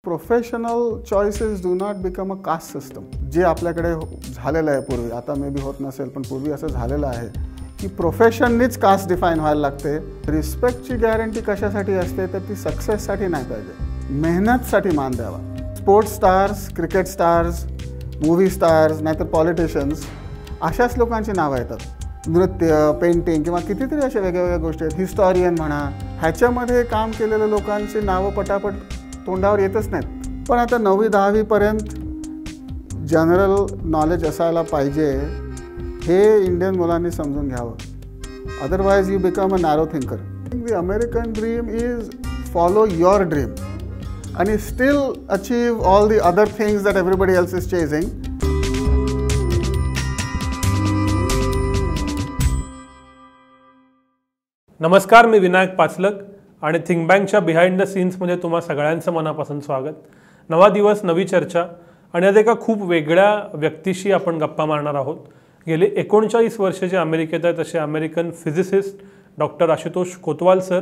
Professional choices do not become a caste system. जे आपल्याकडे झालेलं आहे पूर्वी, आता मे बी होत नसेल पण पूर्वी असं झालेलं आहे की प्रोफेशननीच कास्ट डिफाईन व्हायला लागते. रिस्पेक्टची गॅरंटी कशासाठी असते तर ती सक्सेससाठी नाही पाहिजे, मेहनतसाठी मान द्यावा. Sports stars, cricket stars, movie stars नाहीतर पॉलिटिशियन्स अशाच लोकांची नावं येतात. नृत्य, पेंटिंग किंवा कितीतरी अशा वेगवेगळ्या गोष्टी आहेत. हिस्टॉरियन म्हणा, ह्याच्यामध्ये काम केलेल्या लोकांची नावं पटापट तोंडावर येतच नाहीत. पण आता 9वी 10वीपर्यंत जनरल नॉलेज असायला पाहिजे हे इंडियन मुलांनी समजून घ्यावं. Otherwise you become a narrow thinker. The American dream is follow your dream आणि still achieve all the other things that everybody else is chasing. नमस्कार, मी विनायक पाचलक आणि थिंक बँकच्या बिहाइंड द सीन्समध्ये तुम्हा सगळ्यांचं मनापासून स्वागत. नवा दिवस, नवी चर्चा आणि आज एका खूप वेगळ्या व्यक्तीशी आपण गप्पा मारणार आहोत. गेले 39 वर्ष जे अमेरिकेत आहेत असे अमेरिकन फिजिसिस्ट डॉक्टर आशुतोष कोतवाल सर,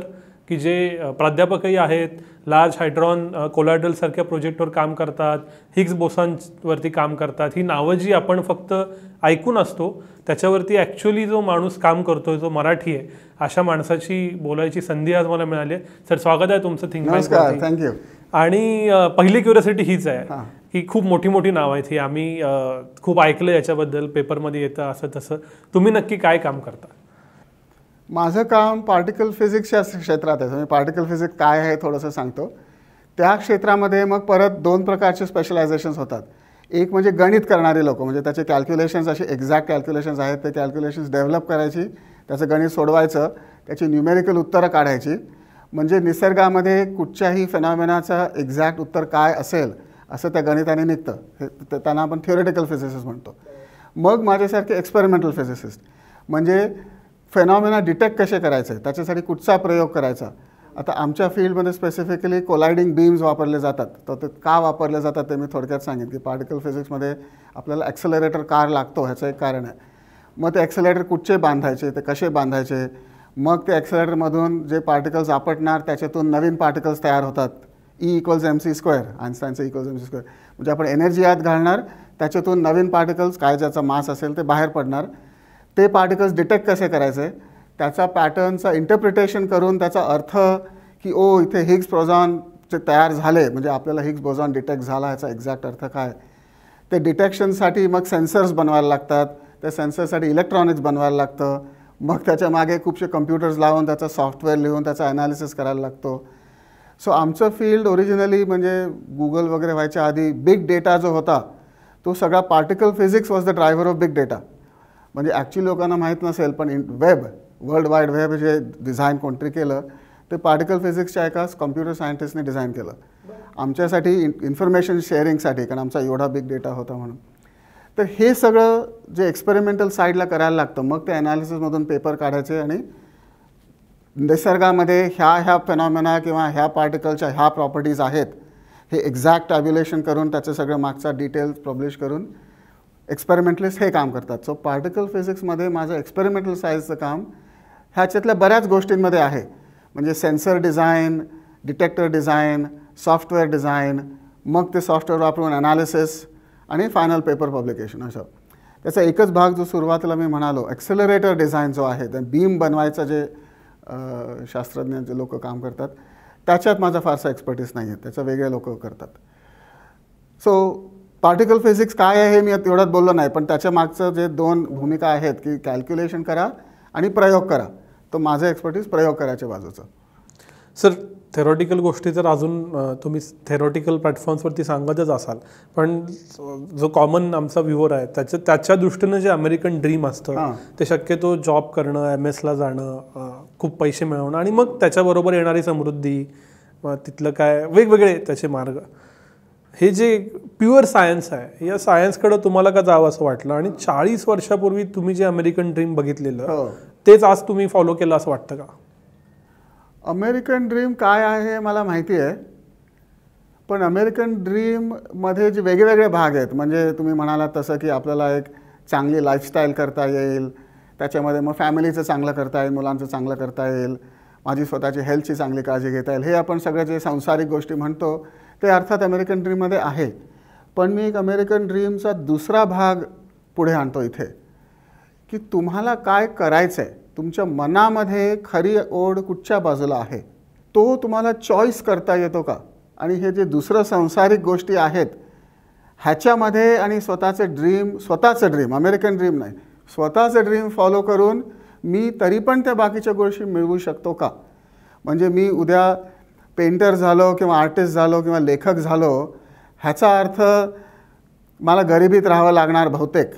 की जे प्राध्यापकही आहेत, लार्ज हायड्रॉन कोलायड्रलसारख्या प्रोजेक्टवर काम करतात, हिग्स बोसॉनवरती काम करतात. ही नावं जी आपण फक्त ऐकून असतो त्याच्यावरती ॲक्च्युअली जो माणूस काम करतोय, जो मराठी आहे, अशा माणसाची बोलायची संधी आज मला मिळाली आहे. सर, स्वागत आहे तुमचं थिंक बँक. थँक्यू. आणि पहिली क्युरियोसिटी हीच आहे की खूप मोठी मोठी नावं आहेत, ही आम्ही खूप ऐकलं याच्याबद्दल, पेपरमध्ये येतं असं तसं. तुम्ही नक्की काय काम करता? माझं काम पार्टिकल फिजिक्सच्या क्षेत्रात आहे. मी पार्टिकल फिजिक्स काय आहे थोडंसं सांगतो. त्या क्षेत्रामध्ये मग परत 2 प्रकारचे स्पेशलायझेशन्स होतात. एक म्हणजे गणित करणारे लोक, म्हणजे त्याचे कॅल्क्युलेशन्स असे एक्झॅक्ट कॅल्क्युलेशन्स आहेत, ते कॅल्क्युलेशन्स डेव्हलप करायची, त्याचं गणित सोडवायचं, त्याची न्यूमेरिकल उत्तरं काढायची. म्हणजे निसर्गामध्ये कुठच्याही फेनॉमेनाचा एक्झॅक्ट उत्तर काय असेल असं त्या गणिताने निघतं. हे त्यांना आपण थिओरिटिकल फिजिसिस्ट म्हणतो. मग माझ्यासारखे एक्सपेरिमेंटल फिजिसिस्ट म्हणजे फेनॉमेना डिटेक्ट कसे करायचे, त्याच्यासाठी कुठचा प्रयोग करायचा. आता आमच्या फील्डमध्ये स्पेसिफिकली कोलायडिंग बीम्स वापरले जातात. तर ते का वापरले जातात ते मी थोडक्यात सांगेन. की पार्टिकल फिजिक्समध्ये आपल्याला ॲक्सेलरेटर कार लागतो, ह्याचं एक कारण आहे. मग ते ॲक्सेलरेटर कुठचे बांधायचे, ते कसे बांधायचे, मग ते ॲक्सेलरेटरमधून जे पार्टिकल्स आपटणार त्याच्यातून नवीन पार्टिकल्स तयार होतात. E=mc², आइन्स्टाईनचं E=mc². म्हणजे आपण एनर्जी आत घालणार, त्याच्यातून नवीन पार्टिकल्स, काय ज्याचा मास असेल ते बाहेर पडणार. ते पार्टिकल्स डिटेक्ट कसे करायचे, त्याचा पॅटर्नचा इंटरप्रिटेशन करून त्याचा अर्थ की इथे हिग्स बोसॉनचे तयार झाले, म्हणजे आपल्याला हिग्स बोसॉन डिटेक्ट झाला, ह्याचा एक्झॅक्ट अर्थ काय. ते डिटेक्शनसाठी मग सेन्सर्स बनवायला लागतात. त्या सेन्सरसाठी इलेक्ट्रॉनिक्स बनवायला लागतं. मग त्याच्या मागे खूपसे कम्प्युटर्स लावून त्याचा सॉफ्टवेअर लिहून त्याचा ॲनालिसिस करायला लागतो. सो आमचं फील्ड ओरिजिनली म्हणजे गुगल वगैरे व्हायच्या आधी बिग डेटा जो होता तो सगळा particle physics was the driver of big data. म्हणजे ॲक्च्युली लोकांना माहीत नसेल पण वेब, वर्ल्ड वाईड वेब जे डिझाईन कोणतरी केलं ते पार्टिकल फिजिक्सच्या एका कम्प्युटर सायंटिस्टने डिझाईन केलं आमच्यासाठी, इन्फॉर्मेशन शेअरिंगसाठी, कारण आमचा एवढा बिग डेटा होता म्हणून. तर हे सगळं जे एक्सपेरिमेंटल साईडला करायला लागतं, मग ते ॲनालिसिसमधून पेपर काढायचे आणि निसर्गामध्ये ह्या फेनॉमेना किंवा ह्या पार्टिकलच्या ह्या प्रॉपर्टीज आहेत हे एक्झॅक्ट टॅब्युलेशन करून त्याचं सगळं मागचा डिटेल्स पब्लिश करून एक्सपेरिमेंटलिस्ट हे काम करतात. सो पार्टिकल फिजिक्समध्ये माझं एक्सपेरिमेंटल साईजचं काम ह्याच्यातल्या बऱ्याच गोष्टींमध्ये आहे. म्हणजे sensor design, detector design, software design, मग ते सॉफ्टवेअर वापरून ॲनालिसिस आणि फायनल पेपर पब्लिकेशन. असं त्याचा एकच भाग जो सुरुवातीला मी म्हणालो, ॲक्सेलरेटर डिझाईन जो आहे, तर बीम बनवायचं जे शास्त्रज्ञांचे लोक काम करतात त्याच्यात माझा फारसा एक्सपर्टीस नाही आहे, त्याचं वेगळे लोक करतात. सो पार्टिकल फिजिक्स काय आहे हे मी तेवढ्यात बोललो नाही, पण त्याच्या मागचं जे 2 भूमिका आहेत की कॅल्क्युलेशन करा आणि प्रयोग करा, तो माझं एक्सपर्टीज प्रयोग करायच्या बाजूचं. सर, थेरॉटिकल गोष्टी तर अजून तुम्ही थेरॉटिकल प्लॅटफॉर्म्सवरती सांगतच असाल, पण जो कॉमन आमचा व्ह्यूअर आहे त्याच्या दृष्टीनं जे अमेरिकन ड्रीम असतं ते शक्यतो जॉब करणं, MS ला जाणं, खूप पैसे मिळवणं आणि मग त्याच्याबरोबर येणारी समृद्धी, तिथलं काय वेगवेगळे त्याचे मार्ग, हे जे प्युअर सायन्स आहे, या सायन्सकडं तुम्हाला का जावं असं वाटलं? आणि 40 वर्षापूर्वी तुम्ही जे अमेरिकन ड्रीम बघितलेलं तेच आज तुम्ही फॉलो केलं असं वाटतं का? अमेरिकन ड्रीम काय आहे मला माहिती आहे, पण अमेरिकन ड्रीममध्ये जे वेगवेगळे भाग आहेत, म्हणजे तुम्ही म्हणालात तसं की आपल्याला एक चांगली लाईफस्टाईल करता येईल, त्याच्यामध्ये मग फॅमिलीचं चांगलं करता येईल, मुलांचं चांगलं करता येईल, माझी स्वतःची हेल्थची चांगली काळजी घेता येईल, हे आपण सगळं जे सांसारिक गोष्टी म्हणतो ते अर्थात अमेरिकन ड्रीममध्ये आहे. पण मी एक अमेरिकन ड्रीमचा दुसरा भाग पुढे आणतो इथे, की तुम्हाला काय करायचं आहे, तुमच्या मनामध्ये खरी ओढ कुठच्या बाजूला आहे, तो तुम्हाला चॉईस करता येतो का. आणि हे जे दुसरं सांसारिक गोष्टी आहेत ह्याच्यामध्ये आणि स्वतःचं ड्रीम अमेरिकन ड्रीम नाही, स्वतःचं ड्रीम फॉलो करून मी तरी पण त्या बाकीच्या गोष्टी मिळवू शकतो का. म्हणजे मी उद्या पेंटर झालो किंवा आर्टिस्ट झालो किंवा लेखक झालो ह्याचा अर्थ मला गरिबीत राहावं लागणार बहुतेक,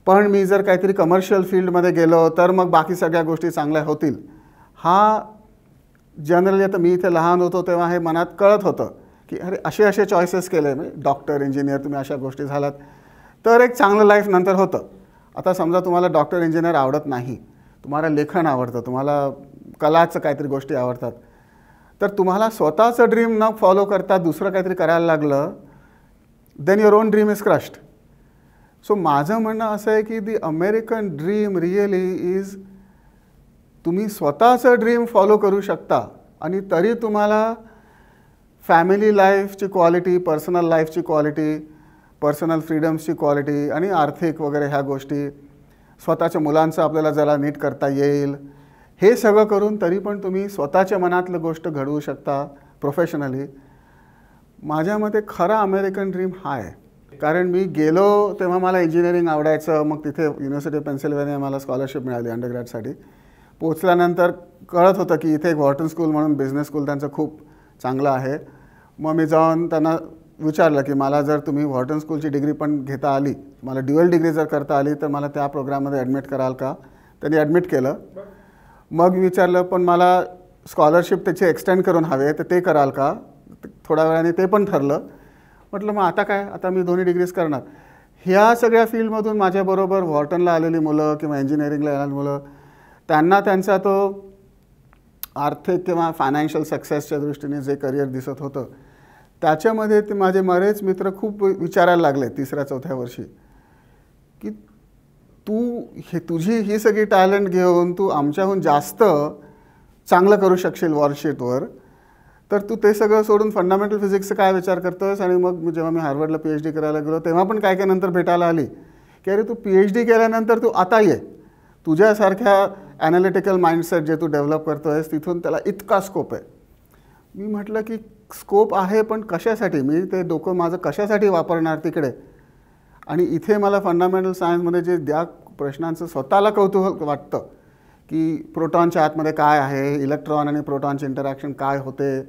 पण मी जर काहीतरी कमर्शियल फील्डमध्ये गेलो तर मग बाकी सगळ्या गोष्टी चांगल्या होतील. हा जनरली आता मी इथे लहान होतो तेव्हा हे मनात कळत होतं की अरे असे चॉईसेस केले, मी डॉक्टर इंजिनियर तुम्ही अशा गोष्टी झालात तर एक चांगलं लाईफ नंतर होतं. आता समजा तुम्हाला डॉक्टर इंजिनियर आवडत नाही, तुम्हाला लेखन आवडतं, तुम्हाला कलाचं काहीतरी गोष्टी आवडतात, तर तुम्हाला स्वतःचं ड्रीम न फॉलो करता दुसरं काहीतरी करायला लागलं then your own dream is crushed. So माझं म्हणणं असं आहे की the American dream really is तुम्ही स्वतःचं ड्रीम फॉलो करू शकता आणि तरी तुम्हाला फॅमिली लाईफची क्वालिटी, पर्सनल लाईफची क्वालिटी, पर्सनल फ्रीडम्सची क्वालिटी आणि आर्थिक वगैरे ह्या गोष्टी, स्वतःच्या मुलांचं आपल्याला जरा नीट करता येईल, हे सगळं करून तरी पण तुम्ही स्वतःच्या मनातलं गोष्ट घडवू शकता प्रोफेशनली. माझ्या मते खरा अमेरिकन ड्रीम हा आहे. कारण मी गेलो तेव्हा मला इंजिनिअरिंग आवडायचं, मग तिथे युनिव्हर्सिटी ऑफ पेन्सिल्व्हेनिया मला स्कॉलरशिप मिळाली अंडरग्रॅडसाठी. पोचल्यानंतर कळत होतं की इथे एक व्हॉर्टन स्कूल म्हणून बिझनेस स्कूल त्यांचं खूप चांगलं आहे. मग मी जाऊन त्यांना विचारलं की मला जर तुम्ही व्हॉर्टन स्कूलची डिग्री पण घेता आली, मला ड्युअल डिग्री जर करता आली तर मला त्या प्रोग्राममध्ये ॲडमिट कराल का. त्यांनी ॲडमिट केलं. मग विचारलं पण मला स्कॉलरशिप त्याची एक्सटेंड करून हवे तर ते कराल का. थोड्या वेळाने ते पण ठरलं. म्हटलं मग आता काय, आता मी दोन्ही डिग्रीज करणार. ह्या सगळ्या फील्डमधून माझ्याबरोबर व्हॉर्टनला आलेली मुलं किंवा इंजिनिअरिंगला आलेली मुलं, त्यांना त्यांचा तो आर्थिक किंवा फायनान्शियल सक्सेसच्या दृष्टीने जे करिअर दिसत होतं त्याच्यामध्ये ते माझे बरेच मित्र खूप विचारायला लागले 3ऱ्या-4थ्या वर्षी की तुझी ही सगळी टॅलेंट घेऊन तू आमच्याहून जास्त चांगलं करू शकशील वॉलशीटवर, तर तू ते सगळं सोडून फंडामेंटल फिजिक्सचा काय विचार करतोस. आणि मग जेव्हा मी हार्वर्डला PhD करायला गेलो तेव्हा पण काय काय नंतर भेटायला आली की अरे तू PhD केल्यानंतर तू आता ये, तुझ्यासारख्या ॲनालिटिकल माइंडसेट जे तू डेव्हलप करतो आहेस तिथून त्याला इतका स्कोप आहे. मी म्हटलं की स्कोप आहे पण कशासाठी, मी ते डोकं माझं कशासाठी वापरणार तिकडे. आणि इथे मला फंडामेंटल सायन्समध्ये जे त्या प्रश्नांचं स्वतःला कौतूहल वाटतं की प्रोटॉनच्या आतमध्ये काय आहे, इलेक्ट्रॉन आणि प्रोटॉनचे इंटरॅक्शन काय होते,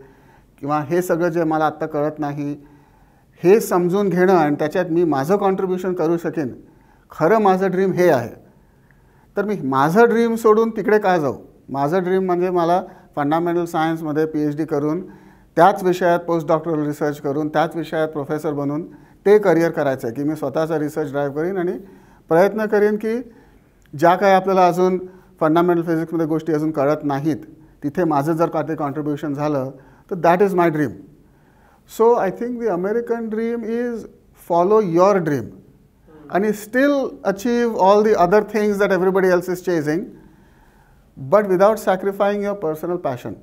किंवा हे सगळं जे मला आत्ता कळत नाही हे समजून घेणं आणि त्याच्यात मी माझं कॉन्ट्रीब्युशन करू शकेन, खरं माझं ड्रीम हे आहे. तर मी माझं ड्रीम सोडून तिकडे काय जाऊ. माझं ड्रीम म्हणजे मला फंडामेंटल सायन्समध्ये PhD करून त्याच विषयात पोस्ट डॉक्टरल रिसर्च करून त्याच विषयात प्रोफेसर बनून ते करिअर करायचं आहे की मी स्वतःचा रिसर्च ड्राईव्ह करीन आणि प्रयत्न करीन की ज्या काय आपल्याला अजून फंडामेंटल फिजिक्समध्ये गोष्टी अजून कळत नाहीत तिथे माझं जर काही कॉन्ट्रीब्युशन झालं तर that is my dream. So I think the American dream is follow your dream आणि still achieve all the other things that everybody else is chasing but without sacrificing your personal passion.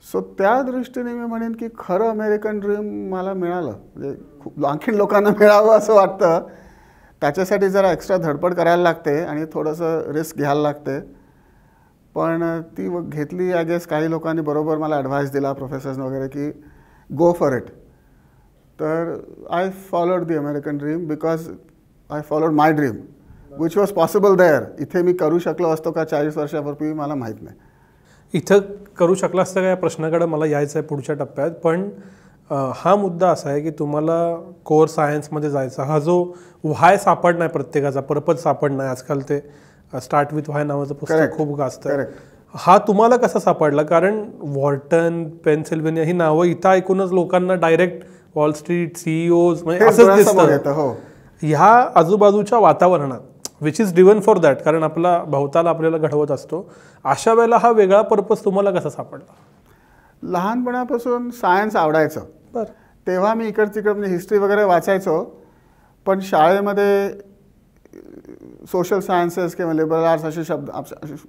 So त्या दृष्टीने मी म्हणेन की खरं American dream मला मिळालं, म्हणजे खूप आणखीन लोकांना मिळावं असं वाटतं. त्याच्यासाठी जरा एक्स्ट्रा धडपड करायला लागते आणि थोडंसं रिस्क घ्यायला लागते, पण ती घेतली. आय गेस काही लोकांनी बरोबर मला ॲडवाईस दिला, प्रोफेसर्स वगैरे, की गो फॉर इट. तर I followed the American dream because I followed my dream which was possible there. इथे मी करू शकलो असतो का 40 वर्षापूर्वी मला माहीत नाही. इथं करू शकला असतं का या प्रश्नाकडे मला यायचं आहे पुढच्या टप्प्यात. पण हा मुद्दा असा आहे की तुम्हाला कोर सायन्समध्ये जायचा, हा जो व्हाय सापडणार प्रत्येकाचा, पर्पज सापडणार. आजकाल ते स्टार्ट विथ व्हाय नावाचं पुस्तक खूप गाजतं. हा तुम्हाला कसा सापडला? कारण व्हॉर्टन, पेन्सिल्व्हेनिया ही नावं इथं ऐकूनच लोकांना डायरेक्ट वॉल स्ट्रीट, CEOs म्हणजे असंच दिसतं. ह्या आजूबाजूच्या वातावरणात which is driven for that, कारण आपला भवताला आपल्याला घडवत असतो, अशा वेळेला हा वेगळा पर्पज तुम्हाला कसा सापडला? लहानपणापासून सायन्स आवडायचं. बरं. तेव्हा मी इकडं तिकडं म्हणजे हिस्ट्री वगैरे वाचायचो, पण शाळेमध्ये सोशल सायन्सेस किंवा लिबरल आर्ट्स असे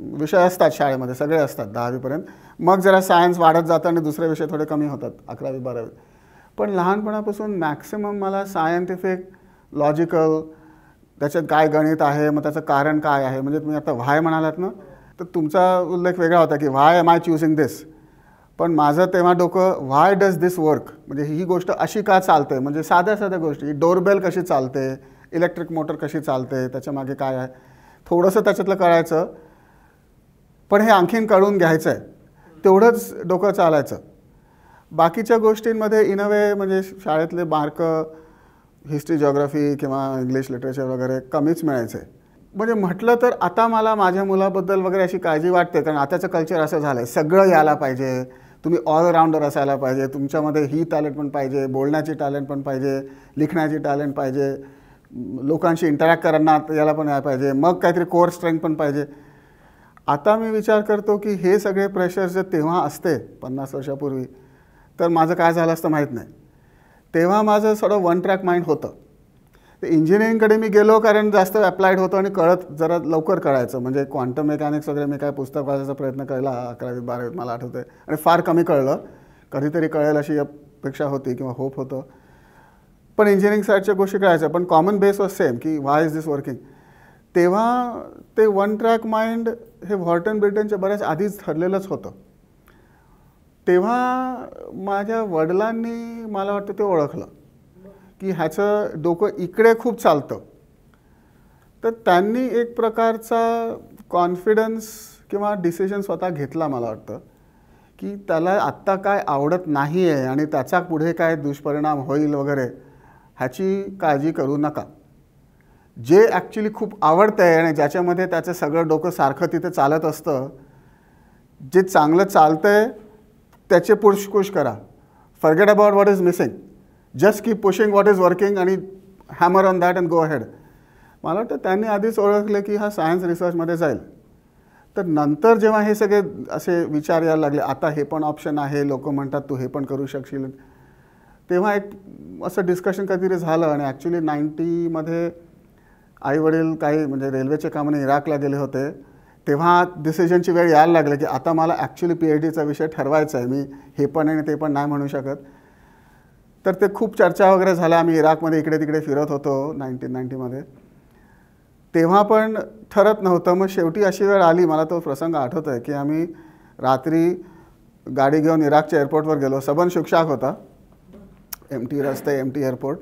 विषय असतात शाळेमध्ये, सगळे असतात 10वीपर्यंत. मग जरा सायन्स वाढत जातं आणि दुसरे विषय थोडे कमी होतात 11वी 12वी. पण लहानपणापासून मॅक्सिमम मला सायंटिफिक, लॉजिकल, त्याच्यात काय गणित आहे, मग त्याचं कारण काय आहे. म्हणजे तुम्ही आता व्हाय म्हणालात ना, तर तुमचा उल्लेख वेगळा होता की व्हाय एम आय चूजिंग दिस. पण माझं तेव्हा डोकं व्हाय डज दिस वर्क, म्हणजे ही गोष्ट अशी का चालते. म्हणजे साध्या साध्या गोष्टी, डोरबेल कशी चालते, इलेक्ट्रिक मोटर कशी चालते, त्याच्यामागे काय आहे, थोडंसं त्याच्यातलं कळायचं. पण हे आणखीन कळून घ्यायचं आहे, तेवढंच डोकं चालायचं. बाकीच्या गोष्टींमध्ये इन अ वे म्हणजे शाळेतले मार्क हिस्ट्री, जिओग्राफी किंवा इंग्लिश लिटरेचर वगैरे कमीच मिळायचे. म्हणजे म्हटलं तर आता मला माझ्या मुलाबद्दल वगैरे अशी काळजी वाटते, कारण आताचं कल्चर असं झालं आहे, सगळं यायला पाहिजे, तुम्ही ऑलराऊंडर असायला पाहिजे, तुमच्यामध्ये ही टॅलेंट पण पाहिजे, बोलण्याची टॅलेंट पण पाहिजे, लिखण्याची टॅलेंट पाहिजे, लोकांशी इंटरॅक्ट करण्यात याला पण यायला पाहिजे, मग काहीतरी कोर स्ट्रेंथ पण पाहिजे. आता मी विचार करतो की हे सगळे प्रेशर जर तेव्हा असते 50 वर्षापूर्वी, तर माझं काय झालं असतं माहीत नाही. तेव्हा माझं थोडं वन ट्रॅक माइंड होतं. ते इंजिनिअरिंगकडे मी गेलो कारण जास्त अप्लाइड होतं आणि कळत जरा लवकर कळायचं. म्हणजे क्वांटम मेकॅनिक्स वगैरे मी काय पुस्तक वाचायचा प्रयत्न केला 11वी 12वीत मला आठवतं आहे, आणि फार कमी कळलं. कधीतरी कळेल अशी अपेक्षा होती किंवा होप होतं. पण इंजिनिअरिंग साईडच्या गोष्टी कळायच्या, पण कॉमन बेस वॉज सेम की व्हाय इज दिस वर्किंग. तेव्हा ते वन ट्रॅक माइंड हे व्हॉर्टन ब्रिटनच्या बऱ्याच आधीच ठरलेलंच होतं. तेव्हा माझ्या वडिलांनी मला वाटतं ते ओळखलं की ह्याचं डोकं इकडे खूप चालतं. तर त्यांनी एक प्रकारचा कॉन्फिडन्स किंवा डिसिजन स्वतः घेतला मला वाटतं की त्याला आत्ता काय आवडत नाही आहे आणि त्याचा पुढे काय दुष्परिणाम होईल वगैरे ह्याची काळजी करू नका. जे ॲक्च्युली खूप आवडतं आहे आणि ज्याच्यामध्ये त्याचं सगळं डोकं सारखं तिथे चालत असतं, जे चांगलं चालतं आहे त्याचे पुश करा. Forget about what is missing, just keep pushing what is working आणि hammer on that and go ahead. मला वाटतं त्यांनी आधीच ओळखलं की हा सायन्स रिसर्चमध्ये जाईल. तर नंतर जेव्हा हे सगळे असे विचार यायला लागले, आता हे पण ऑप्शन आहे, लोक म्हणतात तू हे पण करू शकशील, तेव्हा एक असं डिस्कशन कधीतरी झालं. आणि ॲक्च्युली 90मध्ये आई वडील काही म्हणजे रेल्वेच्या कामाने इराकला गेले होते, तेव्हा डिसिजनची वेळ यायला लागली की आता मला ॲक्च्युली PhDचा विषय ठरवायचा आहे, मी हे पण आणि ते पण नाही म्हणू शकत. तर ते खूप चर्चा वगैरे झाल्या. आम्ही इराकमध्ये इकडे तिकडे फिरत होतो 1990मध्ये, तेव्हा पण ठरत नव्हतं. मग शेवटी अशी वेळ आली, मला तो प्रसंग आठवतो आहे की आम्ही रात्री गाडी घेऊन इराकच्या एअरपोर्टवर गेलो. सबन शुकशाक होता, एमटी रस्ते, एमटी एअरपोर्ट.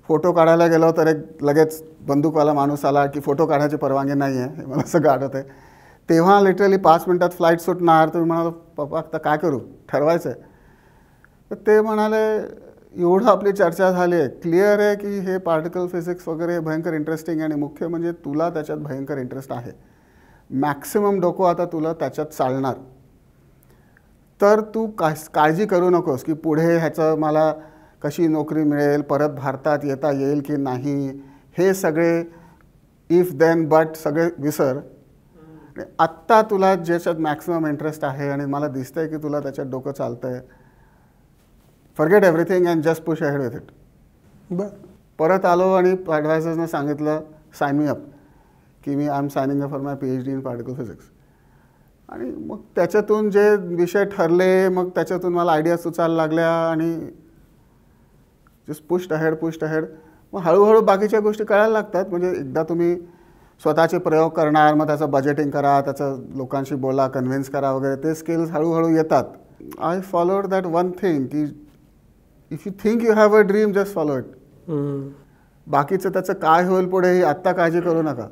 फोटो काढायला गेलो तर एक लगेच बंदूकवाला माणूस आला की फोटो काढायची परवानगी नाही आहे, हे मला सगळं आठवतं आहे. तेव्हा लिटरली 5 मिनटात फ्लाईट सुटणार. तुम्ही म्हणालो पप्पा आता काय करू, ठरवायचं आहे. तर ते म्हणाले एवढं आपली चर्चा झाली आहे, क्लिअर आहे की हे पार्टिकल फिजिक्स वगैरे भयंकर इंटरेस्टिंग आहे आणि मुख्य म्हणजे तुला त्याच्यात भयंकर इंटरेस्ट आहे, मॅक्सिमम डोकं आता तुला त्याच्यात चालणार. तर तू काळजी करू नकोस की पुढे ह्याचं मला कशी नोकरी मिळेल, परत भारतात येता येईल की नाही, हे सगळे इफ देन बट सगळे विसर. आत्ता तुला ज्याच्यात मॅक्सिमम इंटरेस्ट आहे आणि मला दिसतं आहे की तुला त्याच्यात डोकं चालतं आहे, forget everything and just push ahead with it. बरं. परत आलो आणि ॲडवायझर्सने सांगितलं साइन मी अप, की मी I am signing up for my PhD in particle physics. आणि मग त्याच्यातून जे विषय ठरले, मग त्याच्यातून मला आयडिया सुचायला लागल्या आणि जस्ट पुश्ड अहेड. मग हळूहळू बाकीच्या गोष्टी कळायला लागतात. म्हणजे एकदा तुम्ही स्वतःचे प्रयोग करणार, मग त्याचं बजेटिंग करा, त्याचं लोकांशी बोला, कन्व्हिन्स करा वगैरे, ते स्किल्स हळूहळू येतात. I followed that one thing की if you think you have a dream just follow it. बाकीचं त्याचं काय होईल पुढे ही आत्ता काळजी करू नका.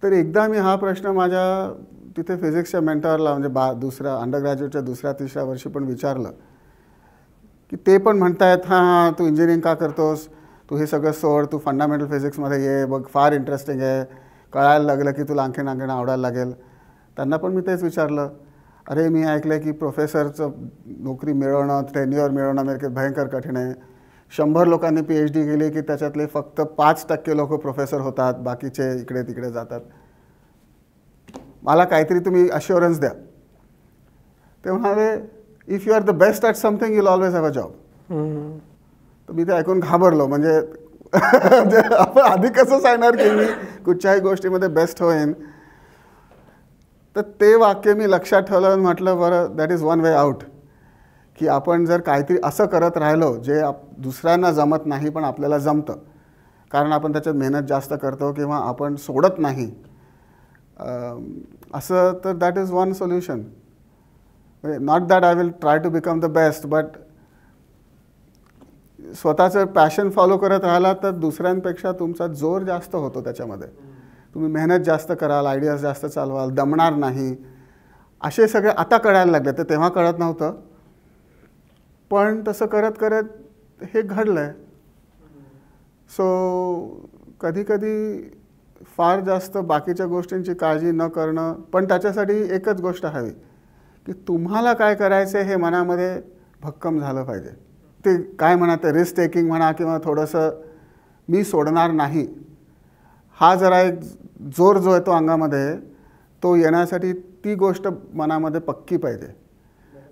तर एकदा मी हा प्रश्न माझ्या तिथे फिजिक्सच्या मेंटरला म्हणजे दुसऱ्या अंडरग्रॅज्युएटच्या 2ऱ्या-3ऱ्या वर्षी पण विचारलं की ते पण म्हणतायत हां तू इंजिनिअरिंग का करतोस, तू हे सगळं सोड, तू फंडामेंटल फिजिक्समध्ये ये, बघ फार इंटरेस्टिंग आहे, कळायला लागलं की तुला आणखीन आवडायला लागेल. त्यांना पण मी तेच विचारलं, अरे मी ऐकलं की प्रोफेसरचं नोकरी मिळवणं, टेन्युअर मिळवणं अमेरिकेत भयंकर कठीण आहे. 100 लोकांनी PhD केली की त्याच्यातले फक्त 5% लोक प्रोफेसर होतात, बाकीचे इकडे तिकडे जातात. मला काहीतरी तुम्ही अश्युरन्स द्या. ते म्हणाले if you are the best at something you will always have a job. तर मी ते ऐकून घाबरलो. म्हणजे आपण आधी कसं सांगणार की मी कुठच्याही गोष्टीमध्ये बेस्ट होईन. तर ते वाक्य मी लक्षात ठेवलं आणि म्हटलं बरं that is one way out, की आपण जर काहीतरी असं करत राहिलो जे दुसऱ्यांना जमत नाही पण आपल्याला जमतं, कारण आपण त्याच्यात मेहनत जास्त करतो किंवा आपण सोडत नाही, असं, तर that is one solution. Not that I will try to become the best, but स्वतःचं पॅशन फॉलो करत राहिला तर दुसऱ्यांपेक्षा तुमचा जोर जास्त होतो त्याच्यामध्ये. तुम्ही मेहनत जास्त कराल, आयडियाज जास्त चालवाल, दमणार नाही, असे सगळे आता कळायला लागले. तर तेव्हा कळत नव्हतं, पण तसं करत करत हे घडलं आहे. सो कधीकधी फार जास्त बाकीच्या गोष्टींची काळजी न करणं, पण त्याच्यासाठी एकच गोष्ट हवी की तुम्हाला काय करायचं हे मनामध्ये भक्कम झालं पाहिजे. ते काय म्हणा, ते रिस्क टेकिंग म्हणा किंवा थोडंसं मी सोडणार नाही, हा जरा एक जोर जो येतो अंगामध्ये, तो येण्यासाठी ती गोष्ट मनामध्ये पक्की पाहिजे.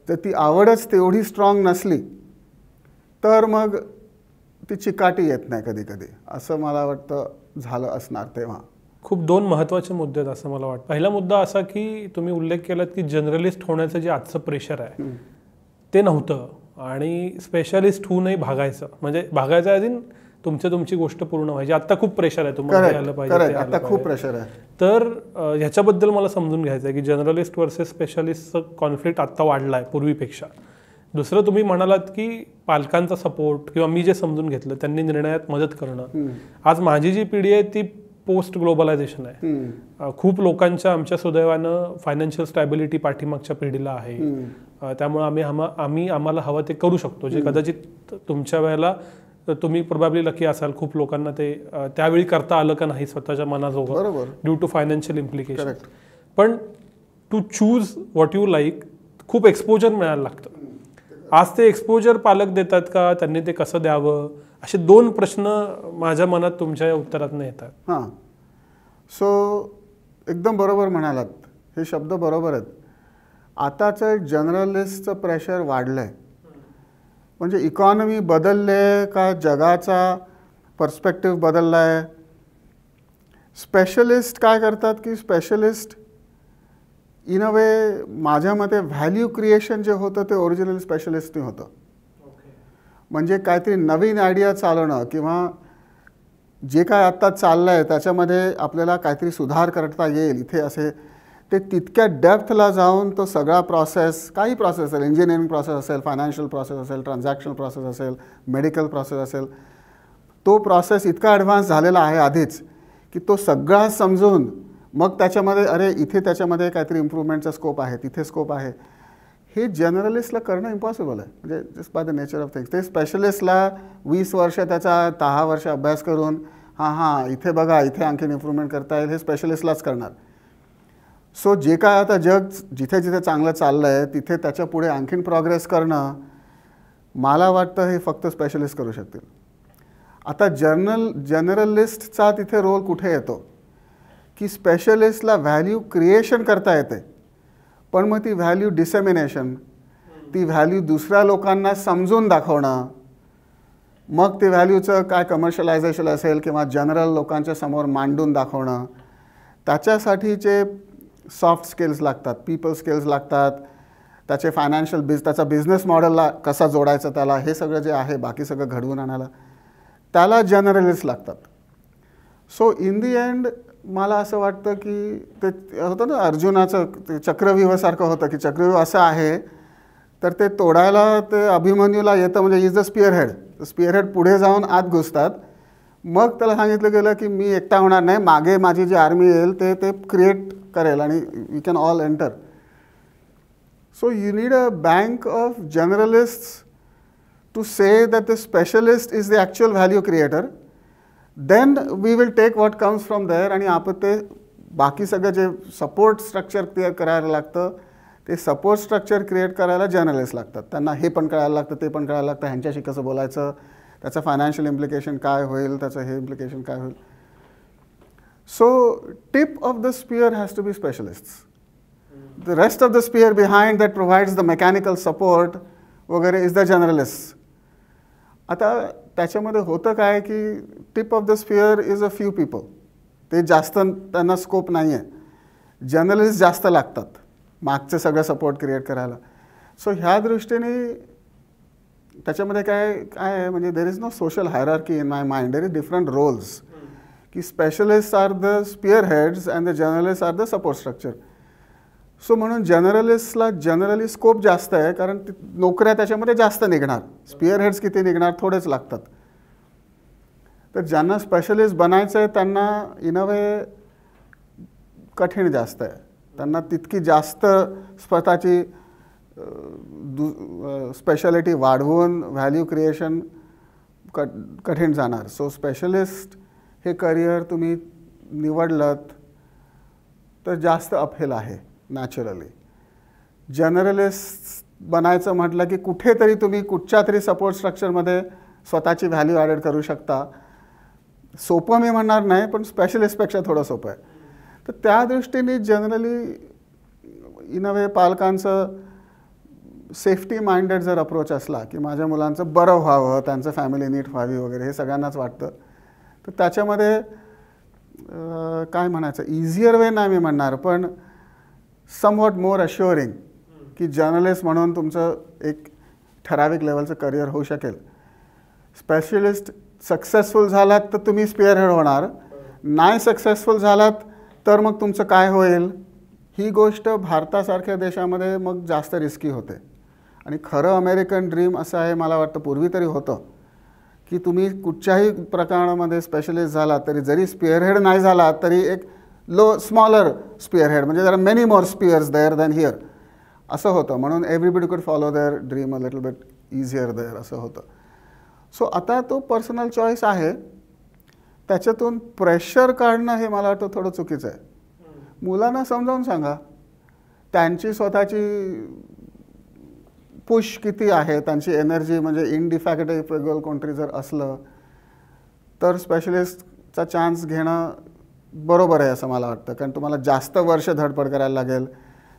तर ती आवडच तेवढी स्ट्रॉंग नसली तर मग ती चिकाटी येत नाही कधी कधी, असं मला वाटतं झालं असणार तेव्हा. खूप दोन महत्त्वाचे मुद्दे आहेत असं मला वाटतं. पहिला मुद्दा असा की तुम्ही उल्लेख केलात की जर्नलिस्ट होण्याचं जे आजचं प्रेशर आहे ते नव्हतं, आणि स्पेशलिस्ट होऊनही भागायचं, म्हणजे भागायचं ॲज इन तुमची गोष्ट पूर्ण व्हायची. आता खूप प्रेशर आहे, तुम्हाला हे आलं पाहिजे, आता खूप प्रेशर आहे. तर ह्याच्याबद्दल मला समजून घ्यायचं आहे की जर्नलिस्ट वर्सेस स्पेशलिस्टचं कॉन्फ्लिक्ट आत्ता वाढला आहे पूर्वीपेक्षा. दुसरं, तुम्ही म्हणालात की पालकांचा सपोर्ट किंवा मी जे समजून घेतलं त्यांनी निर्णयात मदत करणं. आज माझी जी पिढी आहे ती पोस्ट ग्लोबलायझेशन आहे. खूप लोकांच्या, आमच्या सुदैवानं फायनान्शियल स्टॅबिलिटी पाठीमागच्या पिढीला आहे, त्यामुळे आम्हाला हवं ते करू शकतो, जे कदाचित तुमच्या वेळेला तुम्ही प्रोबॅबली लकी असाल, खूप लोकांना ते त्यावेळी करता आलं का नाही स्वतःच्या मनाजोगं, ड्यू टू फायनान्शियल इम्प्लिकेशन. पण to choose what you like खूप एक्सपोजर मिळायला लागतं. आज ते एक्सपोजर पालक देतात का, त्यांनी ते कसं द्यावं, असे दोन प्रश्न माझ्या मनात तुमच्या उत्तरातून येतात. हां, सो एकदम बरोबर म्हणालात, हे शब्द बरोबर आहेत. आताचं जर्नलिस्टचं प्रेशर वाढलं आहे, म्हणजे इकॉनॉमी बदलले का, जगाचा पर्स्पेक्टिव्ह बदलला आहे. स्पेशलिस्ट काय करतात की स्पेशलिस्ट इन अ वे, माझ्या मते व्हॅल्यू क्रिएशन जे होतं ते ओरिजिनल स्पेशलिस्टने होतं. म्हणजे काहीतरी नवीन आयडिया चालवणं किंवा जे काय आत्ता चाललं आहे त्याच्यामध्ये आपल्याला काहीतरी सुधार करता येईल इथे, असे ते तितक्या डेप्थला जाऊन तो सगळा प्रोसेस, काही प्रोसेस असेल, इंजिनिअरिंग प्रोसेस असेल, फायनान्शियल प्रोसेस असेल, ट्रान्झॅक्शनल प्रोसेस असेल, मेडिकल प्रोसेस असेल, तो प्रोसेस इतका ॲडव्हान्स झालेला आहे आधीच की तो सगळा समजून मग त्याच्यामध्ये अरे इथे त्याच्यामध्ये काहीतरी इम्प्रूव्हमेंटचा स्कोप आहे, तिथे स्कोप आहे, हे जर्नलिस्टला करणं इम्पॉसिबल आहे. म्हणजे just by the nature of things. ते स्पेशलिस्टला 20 वर्ष त्याचा 10 वर्ष अभ्यास करून हां इथे बघा, इथे आणखीन इम्प्रूव्हमेंट करता येईल, हे स्पेशलिस्टलाच करणार. सो जे काय आता जग जिथे जिथे चांगलं चाललं आहे तिथे त्याच्या पुढे आणखीन प्रोग्रेस करणं, मला वाटतं हे फक्त स्पेशलिस्ट करू शकतील. आता जर्नलिस्टचा तिथे रोल कुठे येतो की स्पेशलिस्टला व्हॅल्यू क्रिएशन करता येते, पण मग ती व्हॅल्यू डिसेमिनेशन, ती व्हॅल्यू दुसऱ्या लोकांना समजून दाखवणं, मग ते व्हॅल्यूचं काय कमर्शियलायझेशन असेल किंवा जनरल लोकांच्या समोर मांडून दाखवणं, त्याच्यासाठीचे सॉफ्ट स्किल्स लागतात, पीपल स्किल्स लागतात, त्याचे फायनान्शियल त्याचा बिझनेस मॉडेलला कसा जोडायचा त्याला, हे सगळं जे आहे बाकी सगळं घडवून आणायला त्याला जर्नलिस्ट लागतात. सो इन दी एंड मला असं वाटतं की ते होतं ना अर्जुनाचं ते चक्रव्यूहासारखं होतं की चक्रव्यूह असं आहे तर ते तोडायला ते अभिमन्यूला येतं, म्हणजे इज द स्पिअरहेड. स्पिअरहेड पुढे जाऊन आत घुसतात, मग त्याला सांगितलं गेलं की मी एकटा होणार नाही, मागे माझी जी आर्मी येईल ते क्रिएट करेल आणि we can all enter. So you need a bank of journalists to say that the specialist is the actual value creator. Then we will take what comes from there, आणि आपण ते बाकी सगळं जे सपोर्ट स्ट्रक्चर क्रिएट करायला लागतं ते support structure create करायला जर्नलिस्ट लागतात. त्यांना हे पण कळायला लागतं, ते पण कळायला लागतं, ह्यांच्याशी कसं बोलायचं, त्याचं फायनान्शियल इम्प्लिकेशन काय होईल, त्याचं हे इम्प्लिकेशन काय होईल. So tip of the spear has to be specialists. The rest of the spear behind that provides the mechanical support वगैरे इज द जर्नलिस्ट. आता त्याच्यामध्ये होतं काय की tip of the spear is a few people, ते जास्त त्यांना scope नाही आहे. जर्नलिस्ट जास्त लागतात मागचं सगळं सपोर्ट क्रिएट करायला. सो ह्या दृष्टीने त्याच्यामध्ये काय काय आहे म्हणजे there is no social hierarchy in my mind. There is different roles की specialist are the spear heads and the journalist are the support structure. So म्हणून जर्नलिस्टला जनरली स्कोप जास्त आहे कारण नोकऱ्या त्याच्यामध्ये जास्त निघणार. स्पिअर हेड्स किती निघणार, थोडेच लागतात. तर ज्यांना स्पेशलिस्ट बनायचं आहे त्यांना इन अ वे कठीण जास्त आहे. त्यांना तितकी जास्त स्वतःची स्पेशालिटी वाढवून व्हॅल्यू क्रिएशन कठीण जाणार. सो स्पेशलिस्ट हे करिअर तुम्ही निवडलं तर जास्त अपहिल आहे नॅचरली. जर्नलिस्ट बनायचं म्हटलं की कुठेतरी तुम्ही कुठच्या तरी सपोर्ट स्ट्रक्चरमध्ये स्वतःची व्हॅल्यू ॲडेड करू शकता. सोपं मी म्हणणार नाही, पण स्पेशलिस्टपेक्षा थोडं सोपं आहे. तर त्या दृष्टीने जनरली इन अ वे पालकांचं सेफ्टी माइंडेड जर अप्रोच असला की माझ्या मुलांचं बरं व्हावं, त्यांचं फॅमिली नीट व्हावी वगैरे हे सगळ्यांनाच वाटतं, तर त्याच्यामध्ये काय म्हणायचं इझियर वे नाही मी म्हणणार, पण समवॉट मोर अश्युअरिंग की जर्नलिस्ट म्हणून तुमचं एक ठराविक लेवलचं करिअर होऊ शकेल. स्पेशलिस्ट सक्सेसफुल झालात तर तुम्ही स्पिअर हेड होणार, नाही सक्सेसफुल झालात तर मग तुमचं काय होईल. ही गोष्ट भारतासारख्या देशामध्ये मग जास्त रिस्की होते. आणि खरं अमेरिकन ड्रीम असं आहे, मला वाटतं पूर्वी तरी होतं, की तुम्ही कुठच्याही प्रकरणामध्ये स्पेशलिस्ट झाला तरी जरी स्पिअर हेड नाही झाला तरी एक स्मॉलर स्पिअर हेड, म्हणजे जरा many more spears there than here असं होतं. म्हणून everybody could follow their dream a little bit easier there असं होतं. सो आता तो पर्सनल चॉईस आहे, त्याच्यातून प्रेशर काढणं हे मला वाटतं थोडं चुकीचं आहे. मुलांना समजावून सांगा त्यांची स्वतःची पुश किती आहे, त्यांची एनर्जी, म्हणजे इनडिफॅक्टेबल कोणतरी जर असलं तर स्पेशलिस्टचा चान्स घेणं बरोबर आहे असं मला वाटतं. कारण तुम्हाला जास्त वर्ष धडपड करायला लागेल,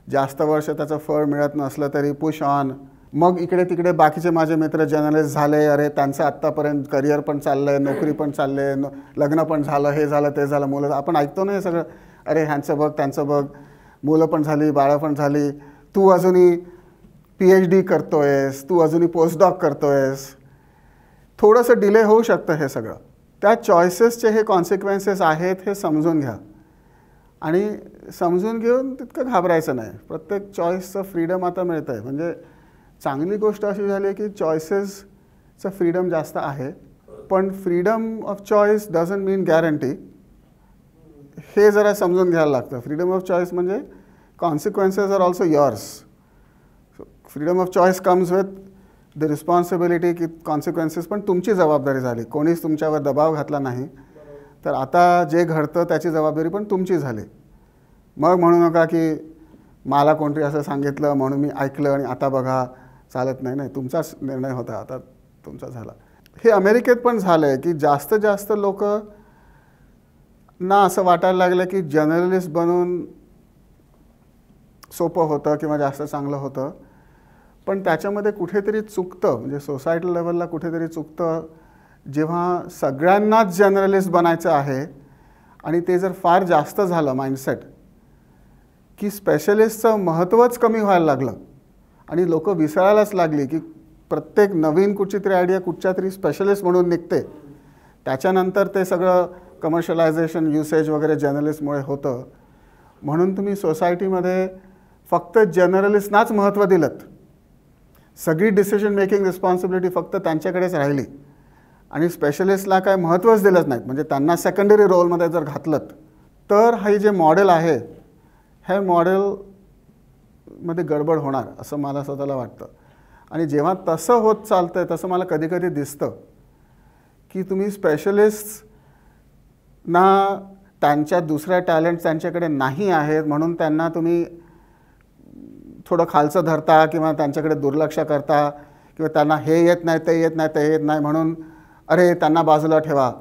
जास्त वर्ष त्याचं फळ मिळत नसलं तरी पुश ऑन. मग इकडे तिकडे बाकीचे माझे मित्र जर्नलिस्ट झाले, अरे त्यांचं आत्तापर्यंत करिअर पण चाललं आहे, नोकरी पण चालले आहे, लग्न पण झालं, हे झालं ते झालं, मुलं आपण ऐकतो ना हे सगळं, अरे ह्यांचं बघ त्यांचं बघ, मुलं पण झाली, बाळं पण झाली, तू अजूनही PhD करतोयस, तू अजूनही पोस्टडॉक करतोयस. थोडंसं डिले होऊ शकतं हे सगळं. त्या चॉईसेसचे हे कॉन्सिक्वेन्सेस आहेत हे समजून घ्या आणि समजून घेऊन तितकं घाबरायचं नाही. प्रत्येक चॉईसचं फ्रीडम आता मिळतं आहे. म्हणजे चांगली गोष्ट अशी झाली आहे की चॉईसेसचं फ्रीडम जास्त आहे, पण freedom of choice doesn't mean guarantee. हे जरा समजून घ्यायला लागतं. फ्रीडम ऑफ चॉईस म्हणजे consequences are also yours. Freedom of choice comes with the responsibility की कॉन्सिक्वेन्सेस पण तुमची जबाबदारी झाली, कोणीच तुमच्यावर दबाव घातला नाही. तर आता जे घडतं त्याची जबाबदारी पण तुमची झाली. मग म्हणू नका की मला कोणतरी असं सांगितलं म्हणून मी ऐकलं आणि आता बघा चालत नाही. नाही, तुमचाच निर्णय होता, आता तुमचा झाला. हे अमेरिकेत पण झालं आहे की जास्त जास्त लोक ना असं वाटायला लागलं की जर्नलिस्ट बनून सोपं होतं किंवा जास्त चांगलं होतं, पण त्याच्यामध्ये कुठेतरी चुकतं, म्हणजे सोसायटी लेवलला कुठेतरी चुकतं जेव्हा सगळ्यांनाच जर्नलिस्ट बनायचं आहे आणि ते जर फार जास्त झालं माइंडसेट की स्पेशलिस्टचं महत्त्वच कमी व्हायला लागलं आणि लोक विसरायलाच लागली की प्रत्येक नवीन कुठची तरी आयडिया कुठच्या तरी स्पेशलिस्ट म्हणून निघते. त्याच्यानंतर ते सगळं कमर्शियलायझेशन युसेज वगैरे जर्नलिस्टमुळे होतं. म्हणून तुम्ही सोसायटीमध्ये फक्त जर्नलिस्टनाच महत्त्व दिलं, सगळी डिसिजन मेकिंग रिस्पॉन्सिबिलिटी फक्त त्यांच्याकडेच राहिली आणि स्पेशलिस्टला काय महत्त्वच दिलंच नाहीत, म्हणजे त्यांना सेकंडरी रोलमध्ये जर घातलं तर हे जे मॉडेल आहे हे मॉडेलमध्ये गडबड होणार असं मला स्वतःला वाटतं. आणि जेव्हा तसं होत चालतं आहे तसं मला कधी कधी दिसतं की तुम्ही स्पेशलिस्टना त्यांच्या दुसऱ्या टॅलेंट त्यांच्याकडे नाही आहेत म्हणून त्यांना तुम्ही थोडं खालचं धरता किंवा त्यांच्याकडे दुर्लक्ष करता किंवा त्यांना हे येत नाही ते येत नाही ते येत नाही म्हणून अरे त्यांना बाजूला ठेवा.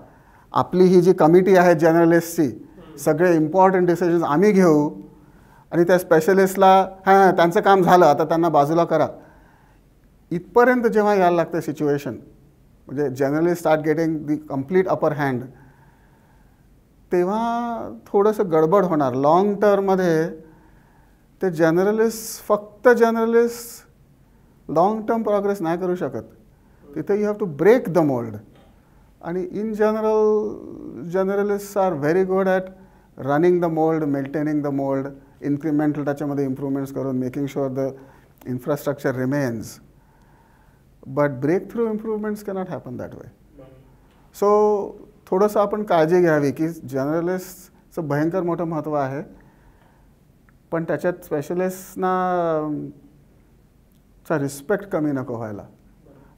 आपली ही जी कमिटी आहे जर्नलिस्टची, सगळे इम्पॉर्टंट डिसिजन्स आम्ही घेऊ आणि त्या स्पेशलिस्टला हां त्यांचं काम झालं आता त्यांना बाजूला करा. इथपर्यंत जेव्हा यायला लागतं सिच्युएशन, म्हणजे journalist start getting the complete upper hand, तेव्हा थोडंसं गडबड होणार. लाँग टर्ममध्ये ते जर्नलिस्ट फक्त जर्नलिस्ट लाँग टर्म प्रोग्रेस नाही करू शकत. तिथे you have to break the mould. आणि in generalist are very good at running the mould, maintaining the mould, incremental त्याच्यामध्ये इम्प्रूव्हमेंट्स करून making sure the infrastructure remains. But break through improvements cannot happen that way. So थोडंसं आपण काळजी घ्यावी की जर्नलिस्टचं भयंकर मोठं महत्त्व आहे, पण त्याच्यात स्पेशलिस्टना चा रिस्पेक्ट कमी नको व्हायला.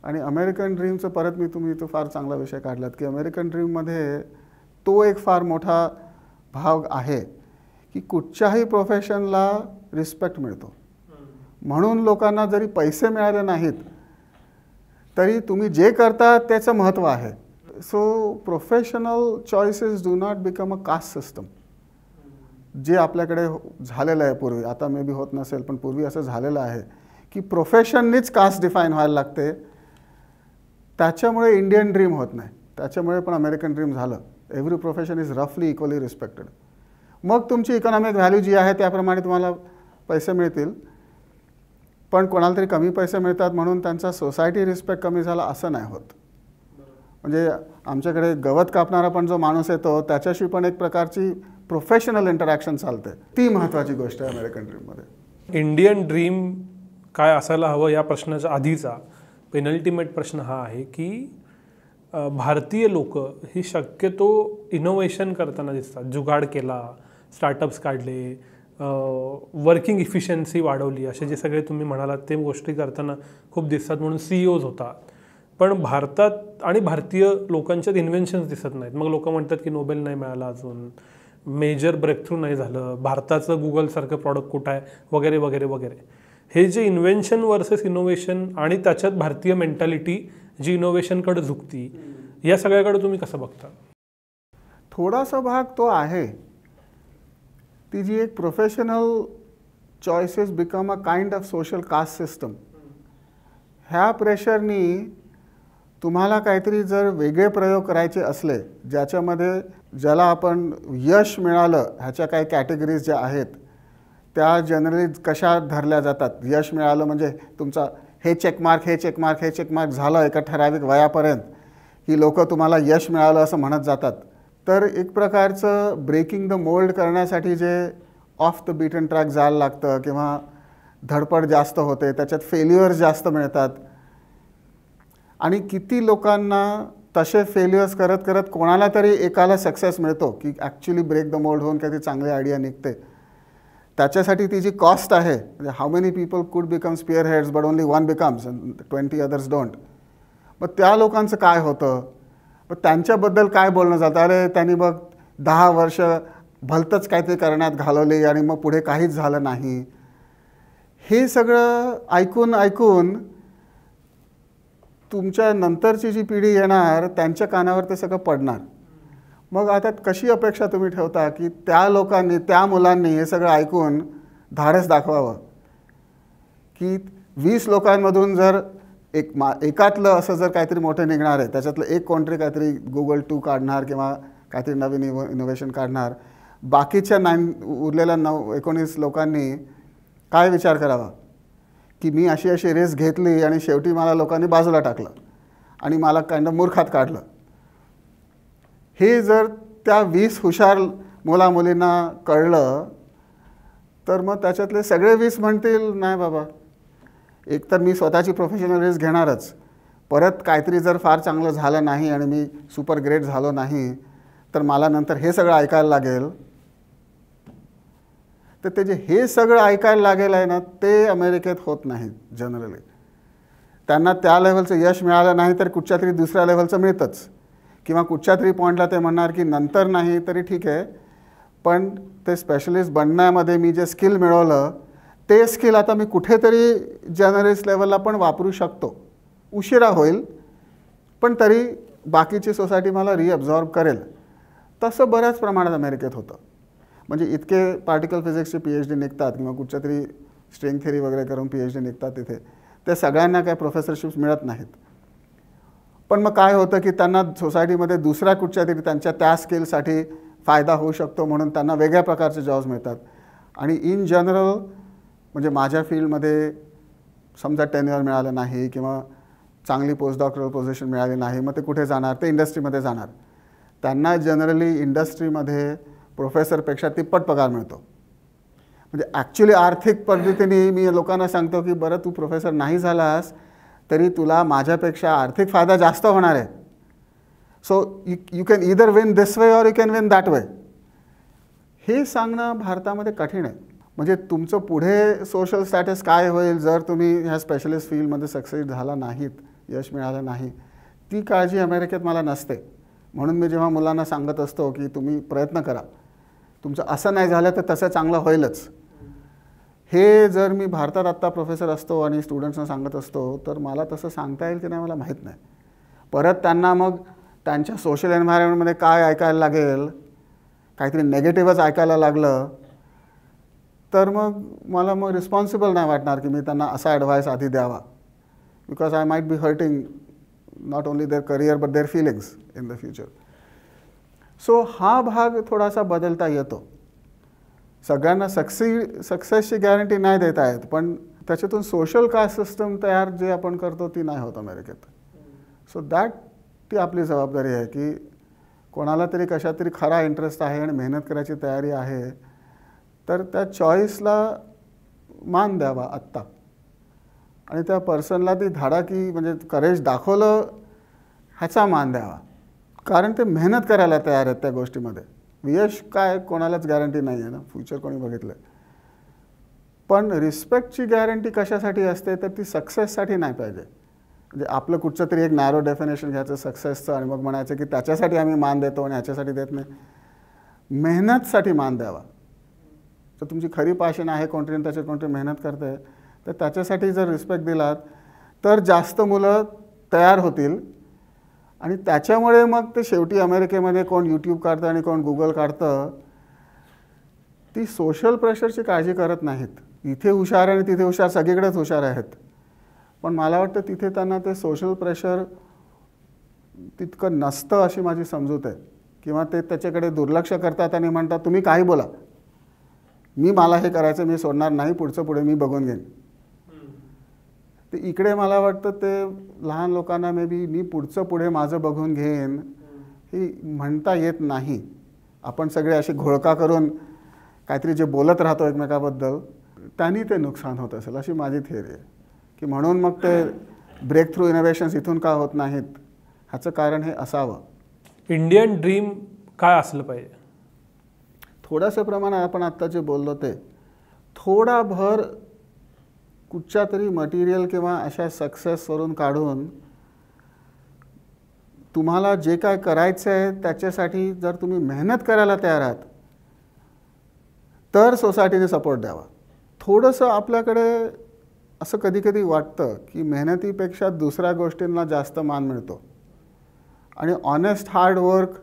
आणि अमेरिकन ड्रीमचं परत तुम्ही तो फार चांगला विषय काढलात की अमेरिकन ड्रीममध्ये तो एक फार मोठा भाग आहे की कुठच्याही प्रोफेशनला रिस्पेक्ट मिळतो. म्हणून लोकांना जरी पैसे मिळाले नाहीत तरी तुम्ही जे करता त्याचं महत्त्व आहे. So professional choices do not become a caste system, जे आपल्याकडे झालेलं आहे पूर्वी. आता मे बी होत नसेल, पण पूर्वी असं झालेलं आहे की प्रोफेशननीच कास्ट डिफाईन व्हायला लागते. त्याच्यामुळे इंडियन ड्रीम होत नाही, त्याच्यामुळे पण अमेरिकन ड्रीम झालं. एव्हरी प्रोफेशन इज रफली इक्वली रिस्पेक्टेड. मग तुमची इकॉनॉमिक व्हॅल्यू जी आहे त्याप्रमाणे तुम्हाला पैसे मिळतील, पण कोणाला तरी कमी पैसे मिळतात म्हणून त्यांचा सोसायटी रिस्पेक्ट कमी झाला असं नाही होत. म्हणजे आमच्याकडे गवत कापणारा पण जो माणूस येतो त्याच्याशी पण एक प्रकारची प्रोफेशनल इंटरॅक्शन चालते. ती महत्त्वाची गोष्ट आहे अमेरिकन ड्रीममध्ये. इंडियन ड्रीम काय असायला हवं या प्रश्नाच्या आधीचा पेनल्टिमेट प्रश्न हा आहे की भारतीय लोक ही शक्यतो इनोव्हेशन करताना दिसतात. जुगाड केला, स्टार्टअप्स काढले, वर्किंग इफिशियन्सी वाढवली, असे जे सगळे तुम्ही म्हणालात ते गोष्टी करताना खूप दिसतात. म्हणून CEOज होतात. पण भारतात आणि भारतीय लोकांच्यात इन्व्हेन्शन्स दिसत नाहीत. मग लोक म्हणतात की नोबेल नाही मिळाला, अजून मेजर ब्रेकथ्रू नाही झालं, भारताचं गुगलसारखं प्रॉडक्ट कुठं आहे, वगैरे वगैरे वगैरे. हे जे इन्व्हेन्शन वर्सेस इनोव्हेशन आणि त्याच्यात भारतीय मेंटॅलिटी जी इनोव्हेशनकडे झुकती, या सगळ्याकडे तुम्ही कसं बघता? थोडासा भाग तो आहे. ती जी एक professional choices become a kind of social caste system, ह्या प्रेशरनी तुम्हाला काहीतरी जर वेगळे प्रयोग करायचे असले ज्याच्यामध्ये ज्याला आपण यश मिळालं, ह्याच्या काही कॅटेगरीज ज्या आहेत त्या जनरली कशा धरल्या जातात. यश मिळालं म्हणजे तुमचा हे चेकमार्क झालं एका ठराविक वयापर्यंत ही लोक तुम्हाला यश मिळालं असं म्हणत जातात. तर एक प्रकारचं ब्रेकिंग द मोल्ड करण्यासाठी जे ऑफ द बीटन ट्रॅक जायला लागतं किंवा धडपड जास्त होते, त्याच्यात फेल्युअर्स जास्त मिळतात. आणि किती लोकांना तसे फेल्युअर्स करत करत कोणाला तरी एकाला सक्सेस मिळतो की ॲक्च्युली ब्रेक द मोल्ड होऊन काहीतरी चांगली आयडिया निघते. त्याच्यासाठी ती जी कॉस्ट आहे, म्हणजे हाऊ मेनी पीपल कुड become sphere heads but only one becomes and 20 others don't. मग त्या लोकांचं काय होतं, मग त्यांच्याबद्दल काय बोलणं जातं, अरे त्यांनी बघ 10 वर्ष भलतंच काहीतरी करण्यात घालवली आणि मग पुढे काहीच झालं नाही. हे सगळं ऐकून ऐकून तुमच्या नंतरची जी पिढी येणार त्यांच्या कानावर ते सगळं पडणार. मग आता कशी अपेक्षा तुम्ही ठेवता की त्या लोकांनी, त्या मुलांनी हे सगळं ऐकून धाडस दाखवावं की 20 लोकांमधून जर एकातलं असं जर काहीतरी मोठं निघणार आहे, त्याच्यातलं एक कोणतरी काहीतरी Google 2 काढणार किंवा काहीतरी नवीन इनोव्हेशन काढणार, बाकीच्या उरलेल्या 19 लोकांनी काय विचार करावा की मी अशी अशी रेस घेतली आणि शेवटी मला लोकांनी बाजूला टाकलं आणि मला काइंड ऑफ मूर्खात काढलं. हे जर त्या 20 हुशार मुलामुलींना कळलं तर मग त्याच्यातले सगळे 20 म्हणतील नाही बाबा, एकतर मी स्वतःची प्रोफेशनल रेस घेणारच, परत काहीतरी जर फार चांगलं झालं नाही आणि मी सुपर ग्रेट झालो नाही तर मला नंतर हे सगळं ऐकायला लागेल. तर ते जे हे सगळं ऐकायला लागेल आहे ना, ते अमेरिकेत होत नाही जनरली. त्यांना त्या लेवलचं यश मिळालं नाही तर कुठच्या तरी दुसऱ्या लेवलचं मिळतंच, किंवा कुठच्या तरी पॉईंटला ते म्हणणार की नंतर नाही तरी ठीक आहे, पण ते स्पेशलिस्ट बनण्यामध्ये मी जे स्किल मिळवलं ते स्किल आता मी कुठेतरी जर्नलिस्ट लेवलला पण वापरू शकतो. उशिरा होईल पण तरी बाकीची सोसायटी मला रिअब्झॉर्ब करेल. तसं बऱ्याच प्रमाणात अमेरिकेत होतं. म्हणजे इतके पार्टिकल फिजिक्सचे PhD निघतात किंवा कुठच्या तरी स्ट्रिंग थेरी वगैरे करून PhD निघतात तिथे, ते सगळ्यांना काय प्रोफेसरशिप्स मिळत नाहीत. पण मग काय होतं की त्यांना सोसायटीमध्ये दुसऱ्या कुठच्या तरी त्यांच्या त्या स्किलसाठी फायदा होऊ शकतो म्हणून त्यांना वेगळ्या प्रकारचे जॉब्स मिळतात. आणि इन जनरल म्हणजे माझ्या फील्डमध्ये समजा टेन्युअर मिळालं नाही किंवा चांगली पोस्ट डॉक्टरल पोझिशन मिळाली नाही, मग ते कुठे जाणार? ते इंडस्ट्रीमध्ये जाणार. त्यांना जनरली इंडस्ट्रीमध्ये प्रोफेसरपेक्षा तिप्पट पगार मिळतो. म्हणजे ॲक्च्युली आर्थिक पद्धतीने मी लोकांना सांगतो की बरं, तू प्रोफेसर नाही झालास तरी तुला माझ्यापेक्षा आर्थिक फायदा जास्त होणार आहे. So you can either win this way or you can win that way. हे सांगणं भारतामध्ये कठीण आहे. म्हणजे तुमचं पुढे सोशल स्टॅटस काय होईल जर तुम्ही ह्या स्पेशलिस्ट फील्डमध्ये सक्सेस झाला नाहीत, यश मिळालं नाही, ती काळजी अमेरिकेत मला नसते. म्हणून मी जेव्हा मुलांना सांगत असतो की तुम्ही प्रयत्न करा, तुमचं असं नाही झालं तर तसं चांगलं होईलच. हे जर मी भारतात आत्ता प्रोफेसर असतो आणि स्टुडंट्सना सांगत असतो तर मला तसं सांगता येईल की नाही मला माहीत नाही. परत त्यांना मग त्यांच्या सोशल एन्व्हायरमेंटमध्ये काय ऐकायला लागेल, काहीतरी नेगेटिव्हच ऐकायला लागलं तर मग मला रिस्पॉन्सिबल नाही वाटणार की मी त्यांना असा ॲडवाईस आधी द्यावा. Because I might be hurting not only their career but their feelings in the future. So हा भाग थोडासा बदलता येतो. सगळ्यांना सक्सेसची गॅरंटी नाही देता येत, पण त्याच्यातून सोशल कास्ट सिस्टम तयार जे आपण करतो ती नाही होत अमेरिकेत. सो दॅट ती आपली जबाबदारी आहे की कोणाला तरी कशात तरी खरा इंटरेस्ट आहे आणि मेहनत करायची तयारी आहे तर त्या चॉईसला मान द्यावा आत्ता. आणि त्या पर्सनला ती धाडाकी म्हणजे करेज दाखवलं ह्याचा मान द्यावा. कारण ते मेहनत करायला तयार आहेत त्या गोष्टीमध्ये. यश काय कोणालाच गॅरंटी नाही आहे ना, फ्युचर कोणी बघितलं आहे. पण रिस्पेक्टची गॅरंटी कशासाठी असते तर ती सक्सेससाठी नाही पाहिजे. म्हणजे आपलं कुठचं तरी एक नॅरो डेफिनेशन घ्यायचं सक्सेसचं आणि मग म्हणायचं की त्याच्यासाठी आम्ही मान देतो आणि ह्याच्यासाठी देत नाही. मेहनतसाठी मान द्यावा. तर तुमची खरी पॅशन आहे कोणतरी, त्याच्यात कोणतरी मेहनत करते तर त्याच्यासाठी जर रिस्पेक्ट दिलात तर जास्त मुलं तयार होतील. आणि त्याच्यामुळे मग ते शेवटी अमेरिकेमध्ये कोण यूट्यूब काढतं आणि कोण गुगल काढतं ती सोशल प्रेशरची काळजी करत नाहीत. इथे हुशार आणि तिथे हुशार, सगळीकडेच हुशार आहेत, पण मला वाटतं तिथे त्यांना ते सोशल प्रेशर तितकं नसतं अशी माझी समजूत आहे. किंवा ते त्याच्याकडे दुर्लक्ष करतात आणि म्हणतात तुम्ही काही बोला, मला हे करायचं, मी सोडणार नाही, पुढचं पुढे मी बघून घेईन. ते इकडे मला वाटतं ते लहान लोकांना मे बी मी पुढचं पुढे माझं बघून घेईन ही म्हणता येत नाही. आपण सगळे असे घोळका करून काहीतरी जे बोलत राहतो एकमेकाबद्दल त्यांनी ते नुकसान होत असेल अशी माझी थिअरी आहे. की म्हणून मग ते ब्रेक थ्रू इनोव्हेशन्स इथून का होत नाहीत ह्याचं कारण हे असावं. इंडियन ड्रीम काय असलं पाहिजे? थोड्याशा प्रमाणात आपण आत्ता जे बोललो ते थोडा भर कुठच्या तरी मटेरियल किंवा अशा सक्सेसवरून काढून तुम्हाला जे काय करायचं आहे त्याच्यासाठी जर तुम्ही मेहनत करायला तयार आहात तर सोसायटीने सपोर्ट द्यावा. थोडंसं आपल्याकडे असं कधी कधी वाटतं की मेहनतीपेक्षा दुसऱ्या गोष्टींना जास्त मान मिळतो. आणि ऑनेस्ट हार्डवर्क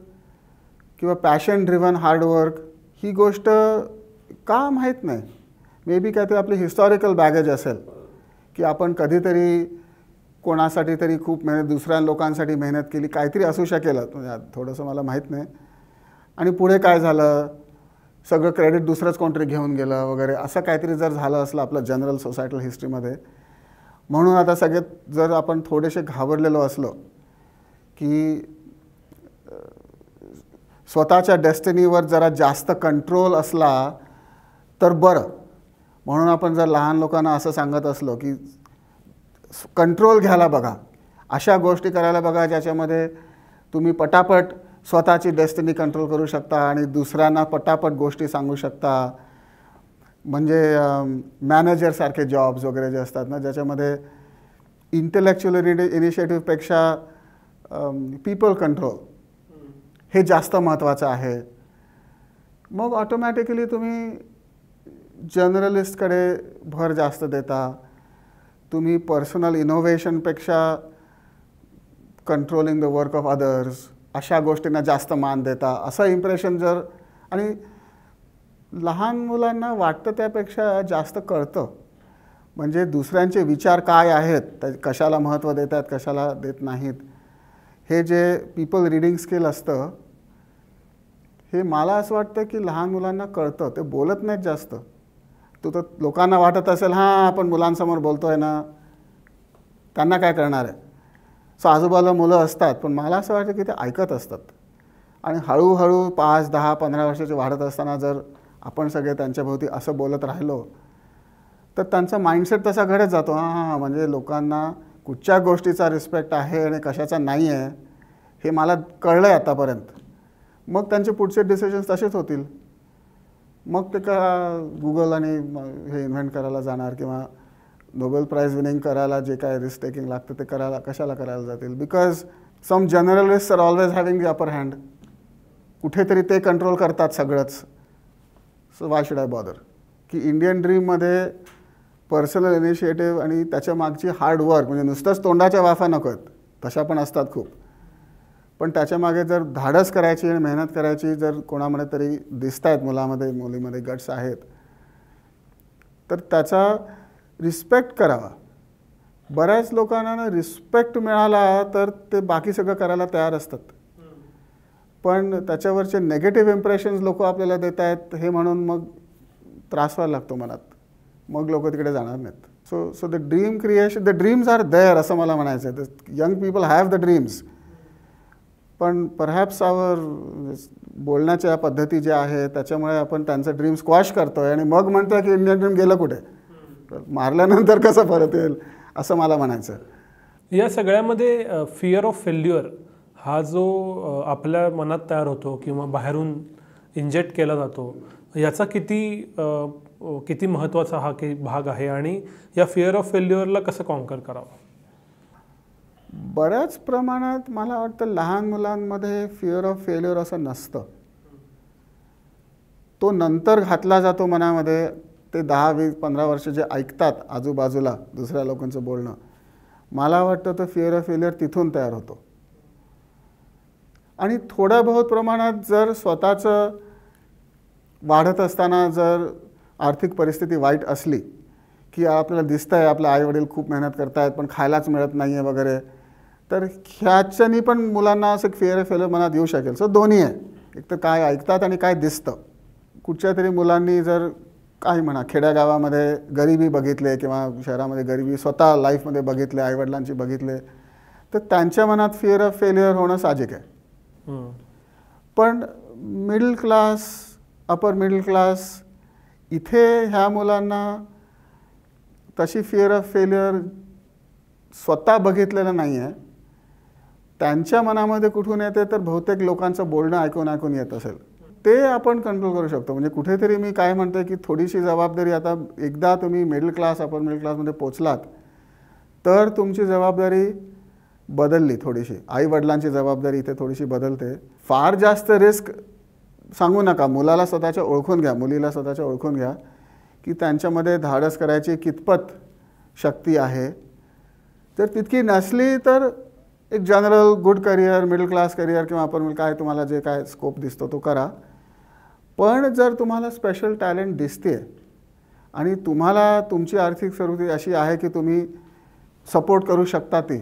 किंवा पॅशन ड्रिव्हन हार्डवर्क ही गोष्ट का माहीत नाही. मे बी काहीतरी आपली हिस्टॉरिकल बॅगेज असेल की आपण कधीतरी कोणासाठी तरी खूप मेहनत, दुसऱ्या लोकांसाठी मेहनत केली, काहीतरी असू शकेल. म्हणजे थोडंसं मला माहीत नाही. आणि पुढे काय झालं, सगळं क्रेडिट दुसरंच कोणतरी घेऊन गेलं वगैरे, असं काहीतरी जर झालं असलं आपलं जनरल सोसायटल हिस्ट्रीमध्ये. म्हणून आता सगळे जर आपण थोडेसे घाबरलेलो असलो की स्वतःच्या डेस्टिनीवर जरा जास्त कंट्रोल असला तर बरं, म्हणून आपण जर लहान लोकांना असं सांगत असलो की कंट्रोल घ्यायला बघा, अशा गोष्टी करायला बघा ज्याच्यामध्ये तुम्ही पटापट स्वतःची डेस्टिनी कंट्रोल करू शकता आणि दुसऱ्यांना पटापट गोष्टी सांगू शकता. म्हणजे मॅनेजरसारखे जॉब्स वगैरे जे असतात ना ज्याच्यामध्ये इंटेलेक्च्युअल इनिशिएटिव्हपेक्षा पीपल कंट्रोल हे जास्त महत्त्वाचं आहे. मग ऑटोमॅटिकली तुम्ही जर्नलिस्टकडे भर जास्त देता. तुम्ही पर्सनल इनोव्हेशनपेक्षा controlling the work of others अशा गोष्टींना जास्त मान देता असं इम्प्रेशन जर, आणि लहान मुलांना वाटतं त्यापेक्षा जास्त कळतं. म्हणजे दुसऱ्यांचे विचार काय आहेत, कशाला महत्त्व देतात कशाला देत नाहीत, हे जे पीपल रिडिंग स्किल असतं हे मला असं वाटतं की लहान मुलांना कळतं. ते बोलत नाहीत जास्त. तर लोकांना वाटत असेल हां आपण मुलांसमोर बोलतो आहे ना, त्यांना काय करणार आहे. सो आजूबाजूला मुलं असतात, पण मला असं वाटतं की ते ऐकत असतात. आणि हळूहळू 5, 10, 15 वर्षाचे वाढत असताना जर आपण सगळे त्यांच्याभोवती असं बोलत राहिलो तर त्यांचा माइंडसेट तसा घडत जातो. हां, म्हणजे लोकांना कुठच्या गोष्टीचा रिस्पेक्ट आहे आणि कशाचा नाही आहे हे मला कळलं आहे आतापर्यंत. मग त्यांचे पुढचे डिसिजन्स तसेच होतील. मग ते का गुगल आणि हे इन्व्हेंट करायला जाणार किंवा नोबेल प्राईज विनिंग करायला जे काय रिस्क टेकिंग लागतं ते करायला कशाला करायला जातील. Because some generalist are always having the upper hand. कुठेतरी ते कंट्रोल करतात सगळंच. So why should I bother. की इंडियन ड्रीममध्ये पर्सनल इनिशिएटिव्ह आणि त्याच्या मागची हार्डवर्क, म्हणजे नुसतंच तोंडाच्या वाफा नको आहेत, तशा पण असतात खूप, पण त्याच्यामागे जर धाडस करायची आणि मेहनत करायची जर कोणामध्ये तरी दिसत आहेत, मुलामध्ये मुलीमध्ये गट्स आहेत, तर त्याचा रिस्पेक्ट करावा. बऱ्याच लोकांना रिस्पेक्ट मिळाला तर ते बाकी सगळं करायला तयार असतात, पण त्याच्यावरचे नेगेटिव्ह इम्प्रेशन्स लोक आपल्याला देत आहेत हे म्हणून मग त्रास व्हायला लागतो मनात. मग लोक तिकडे जाणार नाहीत. So the dream creation, the dreams are there असं मला म्हणायचं आहे. Young people have the dreams, पण परहॅप्स आवर बोलण्याच्या पद्धती ज्या आहे त्याच्यामुळे आपण त्यांचं ड्रीम स्क्वॉश करतोय आणि मग म्हणतोय की इंडियन ड्रीम गेलं कुठे, मारल्यानंतर कसं परत येईल असं मला म्हणायचं. या सगळ्यामध्ये फिअर ऑफ फेल्युअर हा जो आपल्या मनात तयार होतो किंवा बाहेरून इंजेक्ट केला जातो, याचा किती महत्त्वाचा हा भाग आहे आणि या फिअर ऑफ फेल्युअरला कसं कॉन्कर करावं? बऱ्याच प्रमाणात मला वाटतं लहान मुलांमध्ये फिअर ऑफ फेल्युअर असं नसतं. तो नंतर घातला जातो मनामध्ये. ते 10, 20, 15 वर्ष जे ऐकतात आजूबाजूला दुसऱ्या लोकांचं बोलणं, मला वाटतं तो फिअर ऑफ फेल्युअर तिथून तयार होतो. आणि थोड्या बहुत प्रमाणात जर स्वतःचं वाढत असताना जर आर्थिक परिस्थिती वाईट असली की आपल्याला दिसतं आहे आपले आईवडील खूप मेहनत करत आहेत पण खायलाच मिळत नाही आहे वगैरे, तर ह्याच्यानी पण मुलांना असं फिअर ऑफ फेल्युअर मनात येऊ शकेल. सो दोन्ही आहे, एक तर काय ऐकतात आणि काय दिसतं. कुठच्या तरी मुलांनी जर काही म्हणा खेड्यागावामध्ये गरिबी बघितले किंवा शहरामध्ये गरिबी स्वतः लाईफमध्ये बघितले, आईवडिलांची बघितले, तर त्यांच्या मनात फिअर ऑफ फेल्युअर होणं साहजिक आहे. पण middle class, upper middle class, इथे ह्या मुलांना तशी फिअर ऑफ फेल्युअर स्वतः बघितलेलं नाही आहे. त्यांच्या मनामध्ये कुठून येते तर बहुतेक लोकांचं बोलणं ऐकून ऐकून येत असेल. ते आपण कंट्रोल करू शकतो. म्हणजे कुठेतरी मी काय म्हणते की थोडीशी जबाबदारी, आता एकदा तुम्ही मिडल क्लास अपर मिडल क्लासमध्ये पोचलात तर तुमची जबाबदारी बदलली थोडीशी. आईवडिलांची जबाबदारी इथे थोडीशी बदलते. फार जास्त रिस्क सांगू नका. मुलाला स्वतःच्या ओळखून घ्या, मुलीला स्वतःच्या ओळखून घ्या की त्यांच्यामध्ये धाडस करायची कितपत शक्ती आहे. जर तितकी नसली तर एक general good career, middle class career किंवा अपर मिडल काय तुम्हाला जे काय स्कोप दिसतो तो करा. पण जर तुम्हाला स्पेशल टॅलेंट दिसते आणि तुम्हाला तुमची आर्थिक परिस्थिती अशी आहे की तुम्ही सपोर्ट करू शकता ती,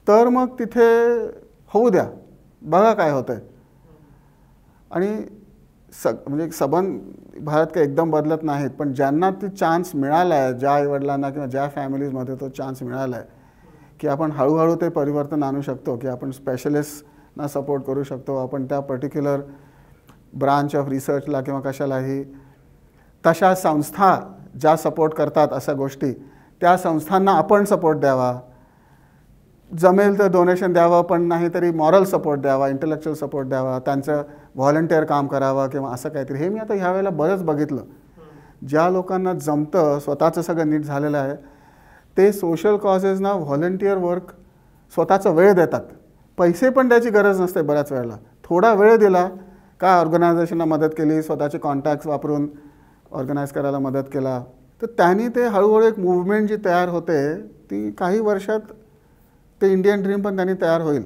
तर मग तिथे होऊ द्या, बघा काय होतं आहे. आणि म्हणजे सबंध भारत काही एकदम बदलत नाहीत, पण ज्यांना ती चान्स मिळाला आहे, ज्या आईवडिलांना किंवा ज्या फॅमिलीजमध्ये तो चान्स मिळाला आहे की आपण हळूहळू ते परिवर्तन आणू शकतो, की आपण स्पेशलिस्टना सपोर्ट करू शकतो, आपण त्या पर्टिक्युलर ब्रांच ऑफ रिसर्चला किंवा कशालाही, तशा संस्था ज्या सपोर्ट करतात अशा गोष्टी, त्या संस्थांना आपण सपोर्ट द्यावा. जमेल तर डोनेशन द्यावं, पण नाही तरी मॉरल सपोर्ट द्यावा, इंटेलेक्च्युअल सपोर्ट द्यावा, त्यांचं व्हॉलंटिअर काम करावं किंवा असं काहीतरी. हे मी आता ह्या वेळेला बरंच बघितलं. ज्या लोकांना जमतं, स्वतःचं सगळं नीट झालेलं आहे, ते सोशल कॉजेसना व्हॉलंटिअर वर्क स्वतःचा वेळ देतात. पैसे पण द्यायची गरज नसते बऱ्याच वेळेला. थोडा वेळ दिला का ऑर्गनायझेशनला मदत केली, स्वतःचे कॉन्टॅक्ट्स वापरून ऑर्गनाईज करायला मदत केला, तर त्यांनी ते हळूहळू एक मूव्हमेंट जी तयार होते ती काही वर्षात ते इंडियन ड्रीम पण त्यांनी तयार होईल.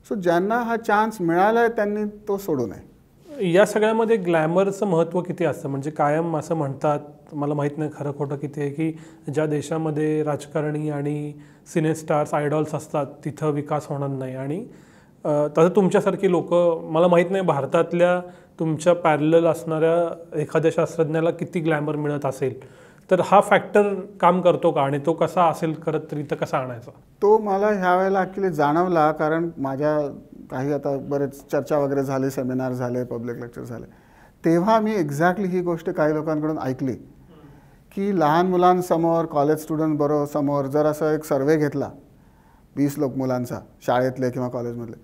सो ज्यांना हा चान्स मिळाला आहे त्यांनी तो सोडू नये. या सगळ्यामध्ये ग्लॅमरचं महत्त्व किती असतं? म्हणजे कायम असं म्हणतात, मला माहीत नाही खरं खोटं किती आहे, की ज्या देशामध्ये राजकारणी आणि सिनेस्टार्स, आयडॉल्स असतात तिथं विकास होणार नाही. आणि तसं तुमच्यासारखी लोक, मला माहीत नाही भारतातल्या तुमच्या पॅरलल असणाऱ्या एखाद्या शास्त्रज्ञाला किती ग्लॅमर मिळत असेल, तर हा फॅक्टर काम करतो का आणि तो कसा असेल करत तर इथं कसा आणायचा? तो मला ह्या वेळेला ॲक्च्युली जाणवला, कारण माझ्या काही आता बरेच चर्चा वगैरे झाले, सेमिनार झाले, पब्लिक लेक्चर झाले, तेव्हा मी एक्झॅक्टली ही गोष्ट काही लोकांकडून ऐकली की लहान मुलांसमोर, कॉलेज स्टुडंट बरोबर समोर जर असं एक सर्वे घेतला 20 मुलांचा, शाळेतले किंवा कॉलेजमधले,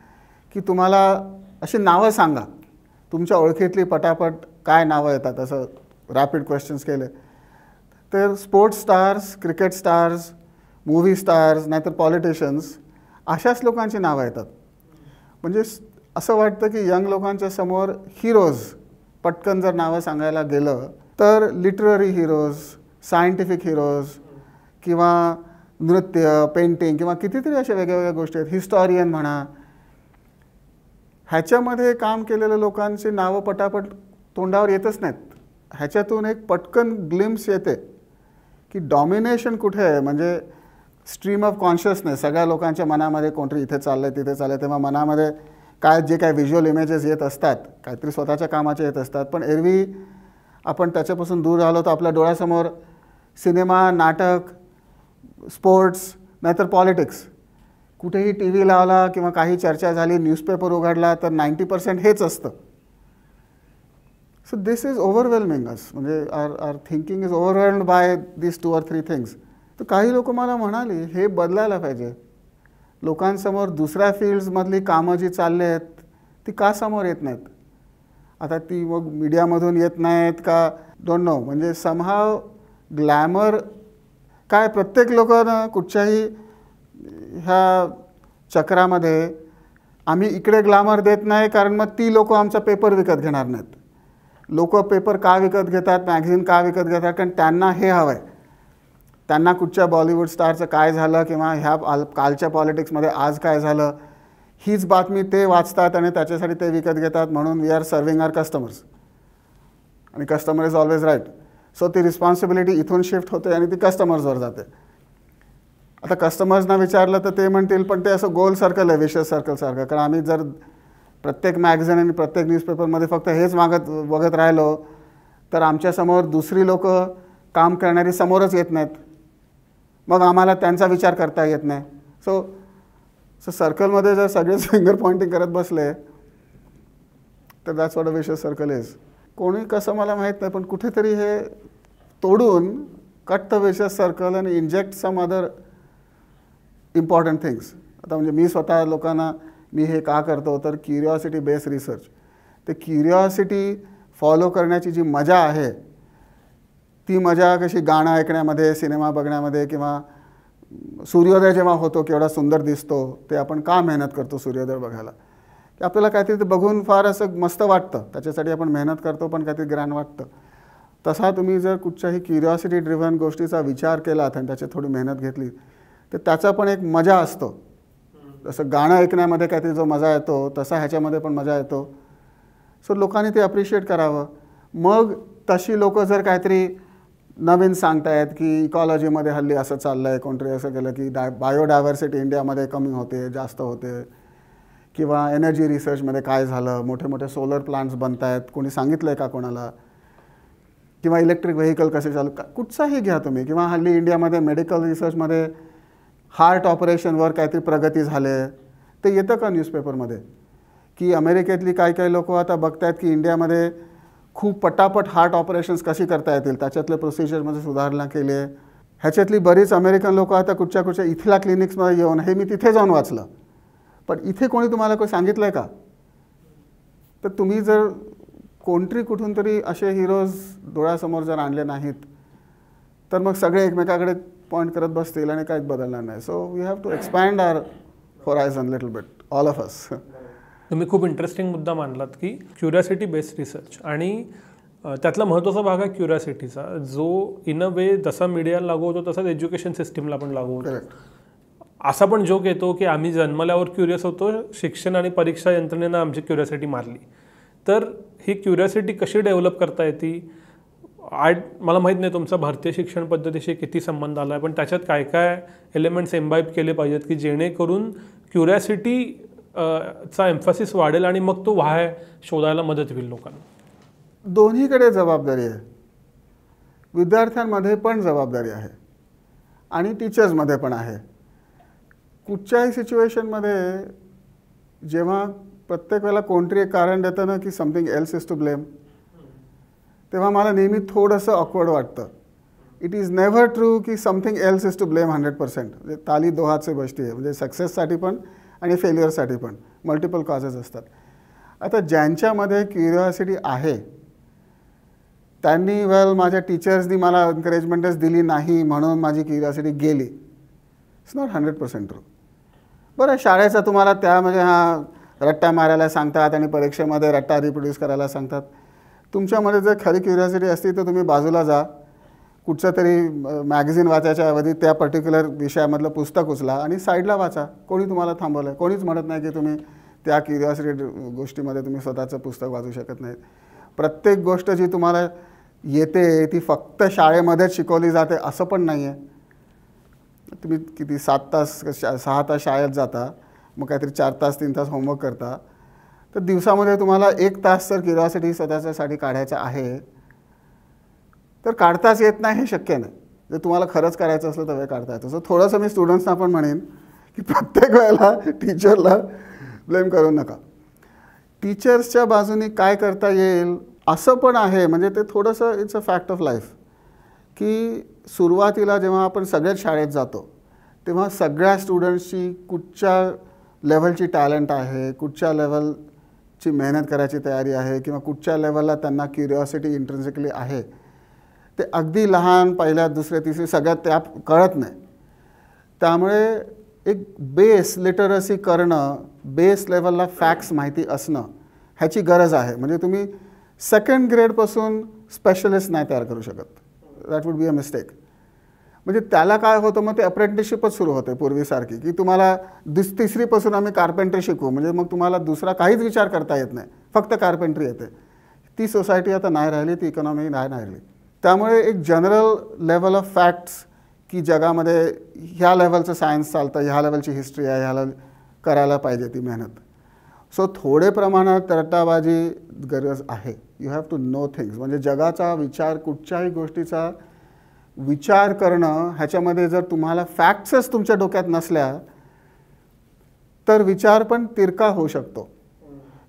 की तुम्हाला अशी नावं सांगा तुमच्या ओळखीतली पटापट काय नावं येतात, असं रॅपिड क्वेश्चन्स केले तर sports stars, cricket stars, movie stars, नाहीतर पॉलिटिशियन्स, अशाच लोकांची नावं येतात. म्हणजे असं वाटतं की यंग लोकांच्या समोर हिरोज पटकन जर नावं सांगायला गेलं तर लिटररी हिरोज, सायंटिफिक हिरोज किंवा नृत्य, पेंटिंग किंवा कितीतरी अशा वेगवेगळ्या गोष्टी आहेत, हिस्टॉरियन म्हणा, ह्याच्यामध्ये काम केलेल्या लोकांची नावं पटापट तोंडावर येतच नाहीत. ह्याच्यातून एक पटकन ग्लिम्स येते की डॉमिनेशन कुठे आहे, म्हणजे स्ट्रीम ऑफ कॉन्शियसनेस, सगळ्या लोकांच्या मनामध्ये कोणतरी इथे चाललं आहे तिथे चाललं आहे, तेव्हा मनामध्ये जे काय व्हिज्युअल इमेजेस येत असतात, काहीतरी स्वतःच्या कामाचे येत असतात, पण एरवी आपण त्याच्यापासून दूर राहिलो तर आपल्या डोळ्यासमोर सिनेमा, नाटक, स्पोर्ट्स, नाहीतर पॉलिटिक्स, कुठेही टी व्ही लावला किंवा काही चर्चा झाली, न्यूजपेपर उघडला तर 90% हेच असतं. So this is overwhelming us, म्हणजे our thinking is overwhelmed by this 2 or 3 things. तर काही लोक मला म्हणाली हे बदलायला पाहिजे, लोकांसमोर दुसऱ्या फील्ड्समधली कामं जी चालली आहेत ती का समोर येत नाहीत. आता ती मग मीडियामधून येत नाहीत का डोंट नो, म्हणजे समहाव ग्लॅमर काय, प्रत्येक लोक ना कुठच्याही ह्या चक्रामध्ये आम्ही इकडे ग्लॅमर देत नाही कारण मग ती लोक आमचा पेपर विकत घेणार नाहीत. लोक पेपर का विकत घेतात, मॅगझिन का विकत घेतात, कारण त्यांना हे हवं आहे, त्यांना कुठच्या बॉलिवूड स्टारचं काय झालं किंवा ह्या कालच्या पॉलिटिक्समध्ये आज काय झालं हीच बातमी ते वाचतात आणि त्याच्यासाठी ते विकत घेतात. म्हणून we are serving our customers आणि customer is always right. So ती रिस्पॉन्सिबिलिटी इथून शिफ्ट होते आणि ती कस्टमर्सवर जाते. आता कस्टमर्सना विचारलं तर ते म्हणतील पण ते असं गोल सर्कल आहे, विशेष सर्कलसारखं, कारण आम्ही जर प्रत्येक मॅगझिन आणि प्रत्येक न्यूजपेपरमध्ये फक्त हेच बघत राहिलो तर आमच्यासमोर दुसरी लोक काम करणारी समोरच येत नाहीत, मग आम्हाला त्यांचा विचार करता येत नाही. सो सर्कलमध्ये जर सगळेच फिंगर पॉइंटिंग करत बसले तर that's what a vicious circle is. कोणी कसं मला माहीत नाही, पण कुठेतरी हे तोडून कट द विशियस सर्कल आणि inject some other important things. आता म्हणजे मी स्वतः लोकांना मी हे का करतो तर क्युरिओसिटी बेस्ड रिसर्च, ते क्युरिओसिटी फॉलो करण्याची जी मजा आहे ती मजा कशी गाणं ऐकण्यामध्ये, सिनेमा बघण्यामध्ये किंवा सूर्योदय जेव्हा होतो केवढा सुंदर दिसतो, ते आपण का मेहनत करतो सूर्योदय बघायला, की आपल्याला काहीतरी ते बघून फार असं मस्त वाटतं, त्याच्यासाठी आपण मेहनत करतो पण काहीतरी ग्रॅन वाटतं. तसा तुम्ही जर कुठच्याही क्युरिओसिटी ड्रिव्हन गोष्टीचा विचार केलात आणि त्याची थोडी मेहनत घेतली तर त्याचा पण एक मजा असतो. जसं गाणं ऐकण्यामध्ये काहीतरी जो मजा येतो तसा ह्याच्यामध्ये पण मजा येतो. सो लोकांनी ते अप्रिशिएट करावं. मग तशी लोक जर काहीतरी नवीन सांगतायत की इकॉलॉजीमध्ये हल्ली असं चाललं आहे, कोणतरी असं केलं की बायोडायव्हर्सिटी इंडियामध्ये कमी होते, जास्त होते, किंवा एनर्जी रिसर्चमध्ये काय झालं, मोठे मोठे सोलर प्लांट्स बनत आहेत, कोणी सांगितलं आहे का कोणाला, किंवा इलेक्ट्रिक व्हेकल कसे चालू, कुठचाही घ्या तुम्ही, किंवा हल्ली इंडियामध्ये मेडिकल रिसर्चमध्ये हार्ट ऑपरेशनवर काहीतरी प्रगती झाले, ते येतं का न्यूजपेपरमध्ये, की अमेरिकेतली काही लोक आता बघतायत की इंडियामध्ये खूप पटापट हार्ट ऑपरेशन्स कशी करता येतील, त्याच्यातले प्रोसिजरमध्ये सुधारणा केली आहे. ह्याच्यातली बरीच अमेरिकन लोक आता कुठच्या इथल्या क्लिनिक्समध्ये येऊन, हे मी तिथे जाऊन वाचलं, पण इथे कोणी तुम्हाला काही सांगितलं आहे का. तर तुम्ही जर कोणतरी कुठून तरी असे हिरोज डोळ्यासमोर जर आणले नाहीत तर मग सगळे एकमेकाकडे पॉईंट करत बसतील आणि काहीच बदलणार नाही. So we have to expand our horizon little bit, all of us. तुम्ही खूप इंटरेस्टिंग मुद्दा मांडलात की क्युरिओसिटी बेस्ड रिसर्च, आणि त्यातला महत्त्वाचा भाग आहे क्युरिओसिटीचा, जो इन अ वे जसा मीडियाला लागू होतो तसाच एज्युकेशन सिस्टीमला पण लागू होतो. असा पण जोक येतो की आम्ही जन्मल्यावर क्युरियस होतो, शिक्षण आणि परीक्षा यंत्रणेनं आमची क्युरिओसिटी मारली. तर ही क्युरिओसिटी कशी डेव्हलप करता येते, मला माहीत नाही तुमचा भारतीय शिक्षण पद्धतीशी किती संबंध आला आहे, पण त्याच्यात काय काय एलिमेंट्स एम्बाईब केले पाहिजेत की जेणेकरून क्युरिओसिटी चा एम्फसिस वाढेल आणि मग तो व्हाय शोधायला मदत होईल लोकांना. दोन्हीकडे जबाबदारी आहे. विद्यार्थ्यांमध्ये पण जबाबदारी आहे आणि टीचर्समध्ये पण आहे. कुठच्याही सिच्युएशनमध्ये जेव्हा प्रत्येक वेळेला कोणतरी एक कारण देतं ना की something else is to blame, तेव्हा मला नेहमी थोडंसं ऑकवर्ड वाटतं. इट इज नेव्हर ट्रू की something else is to blame 100%. म्हणजे ताली दो हात से बजती आहे. म्हणजे सक्सेससाठी पण आणि फेल्युअरसाठी पण मल्टिपल कॉजेस असतात. आता ज्यांच्यामध्ये क्युरिओसिटी आहे त्यांनी माझ्या टीचर्सनी मला एन्करेजमेंटच दिली नाही म्हणून माझी क्युरिओसिटी गेली. It's not 100% true. बरं, शाळेचा तुम्हाला त्यामध्ये रट्टा मारायला सांगतात आणि परीक्षेमध्ये रट्टा रिप्रोड्यूस करायला सांगतात. तुमच्यामध्ये जर खरी क्युरिओसिटी असती तर तुम्ही बाजूला जा, कुठचं तरी मॅगझिन वाचायच्या ऐवजी त्या पर्टिक्युलर विषयामधलं पुस्तक उचला आणि साईडला वाचा. कोणी तुम्हाला थांबवलं आहे? कोणीच म्हणत नाही की तुम्ही त्या क्युरिओसिटी गोष्टीमध्ये तुम्ही स्वतःचं पुस्तक वाचू शकत नाही. प्रत्येक गोष्ट जी तुम्हाला येते ती फक्त शाळेमध्येच शिकवली जाते असं पण नाही आहे. तुम्ही किती 7 तास 6 तास शाळेत जाता, मग काहीतरी 4 तास 3 तास होमवर्क करता, तर दिवसामध्ये तुम्हाला 1 तास जर क्युरिओसिटी स्वतःच्यासाठी काढायचा आहे तर काढताच येत नाही हे शक्य नाही. जर तुम्हाला खरंच करायचं असलं तर वेळ काढता येतो. सो थोडंसं मी स्टुडंट्सना पण म्हणेन की प्रत्येक वेळेला टीचरला ब्लेम करू नका. टीचर्सच्या बाजूनी काय करता येईल असं पण आहे. म्हणजे ते थोडंसं it's a fact of life की सुरुवातीला जेव्हा आपण सगळ्याच शाळेत जातो तेव्हा सगळ्या स्टुडंट्सची कुठच्या लेवलची टॅलेंट आहे, कुठच्या लेवलची मेहनत करायची तयारी आहे किंवा कुठच्या लेवलला त्यांना क्युरिओसिटी इंट्रिन्सिकली आहे ते अगदी लहान पहिल्या दुसऱ्या तिसरी सगळ्यात त्या कळत नाही. त्यामुळे एक बेस लिटरसी करणं, बेस लेवलला फॅक्ट्स माहिती असणं ह्याची गरज आहे. म्हणजे तुम्ही 2nd ग्रेडपासून स्पेशलिस्ट नाही तयार करू शकत. That would be a mistake. म्हणजे त्याला काय होतं, मग ते अप्रेंटिसशिपच सुरू होते पूर्वीसारखी की तुम्हाला 3रीपासून आम्ही कार्पेंट्री शिकू, म्हणजे मग तुम्हाला दुसरा काहीच विचार करता येत नाही, फक्त कार्पेंट्री येते. ती सोसायटी आता नाही राहिली, ती इकॉनॉमी नाही राहिली. त्यामुळे एक जनरल लेवल ऑफ फॅक्ट्स की जगामध्ये ह्या लेवलचं सायन्स चालतं, ह्या लेवलची हिस्ट्री आहे, ह्याला करायला पाहिजे ती मेहनत. सो थोडे प्रमाणात रट्टाबाजी गरज आहे. You have to know things. म्हणजे जगाचा विचार, कुठच्याही गोष्टीचा विचार करणं ह्याच्यामध्ये जर तुम्हाला फॅक्ट्सच तुमच्या डोक्यात नसल्या तर विचार पण तिरका होऊ शकतो.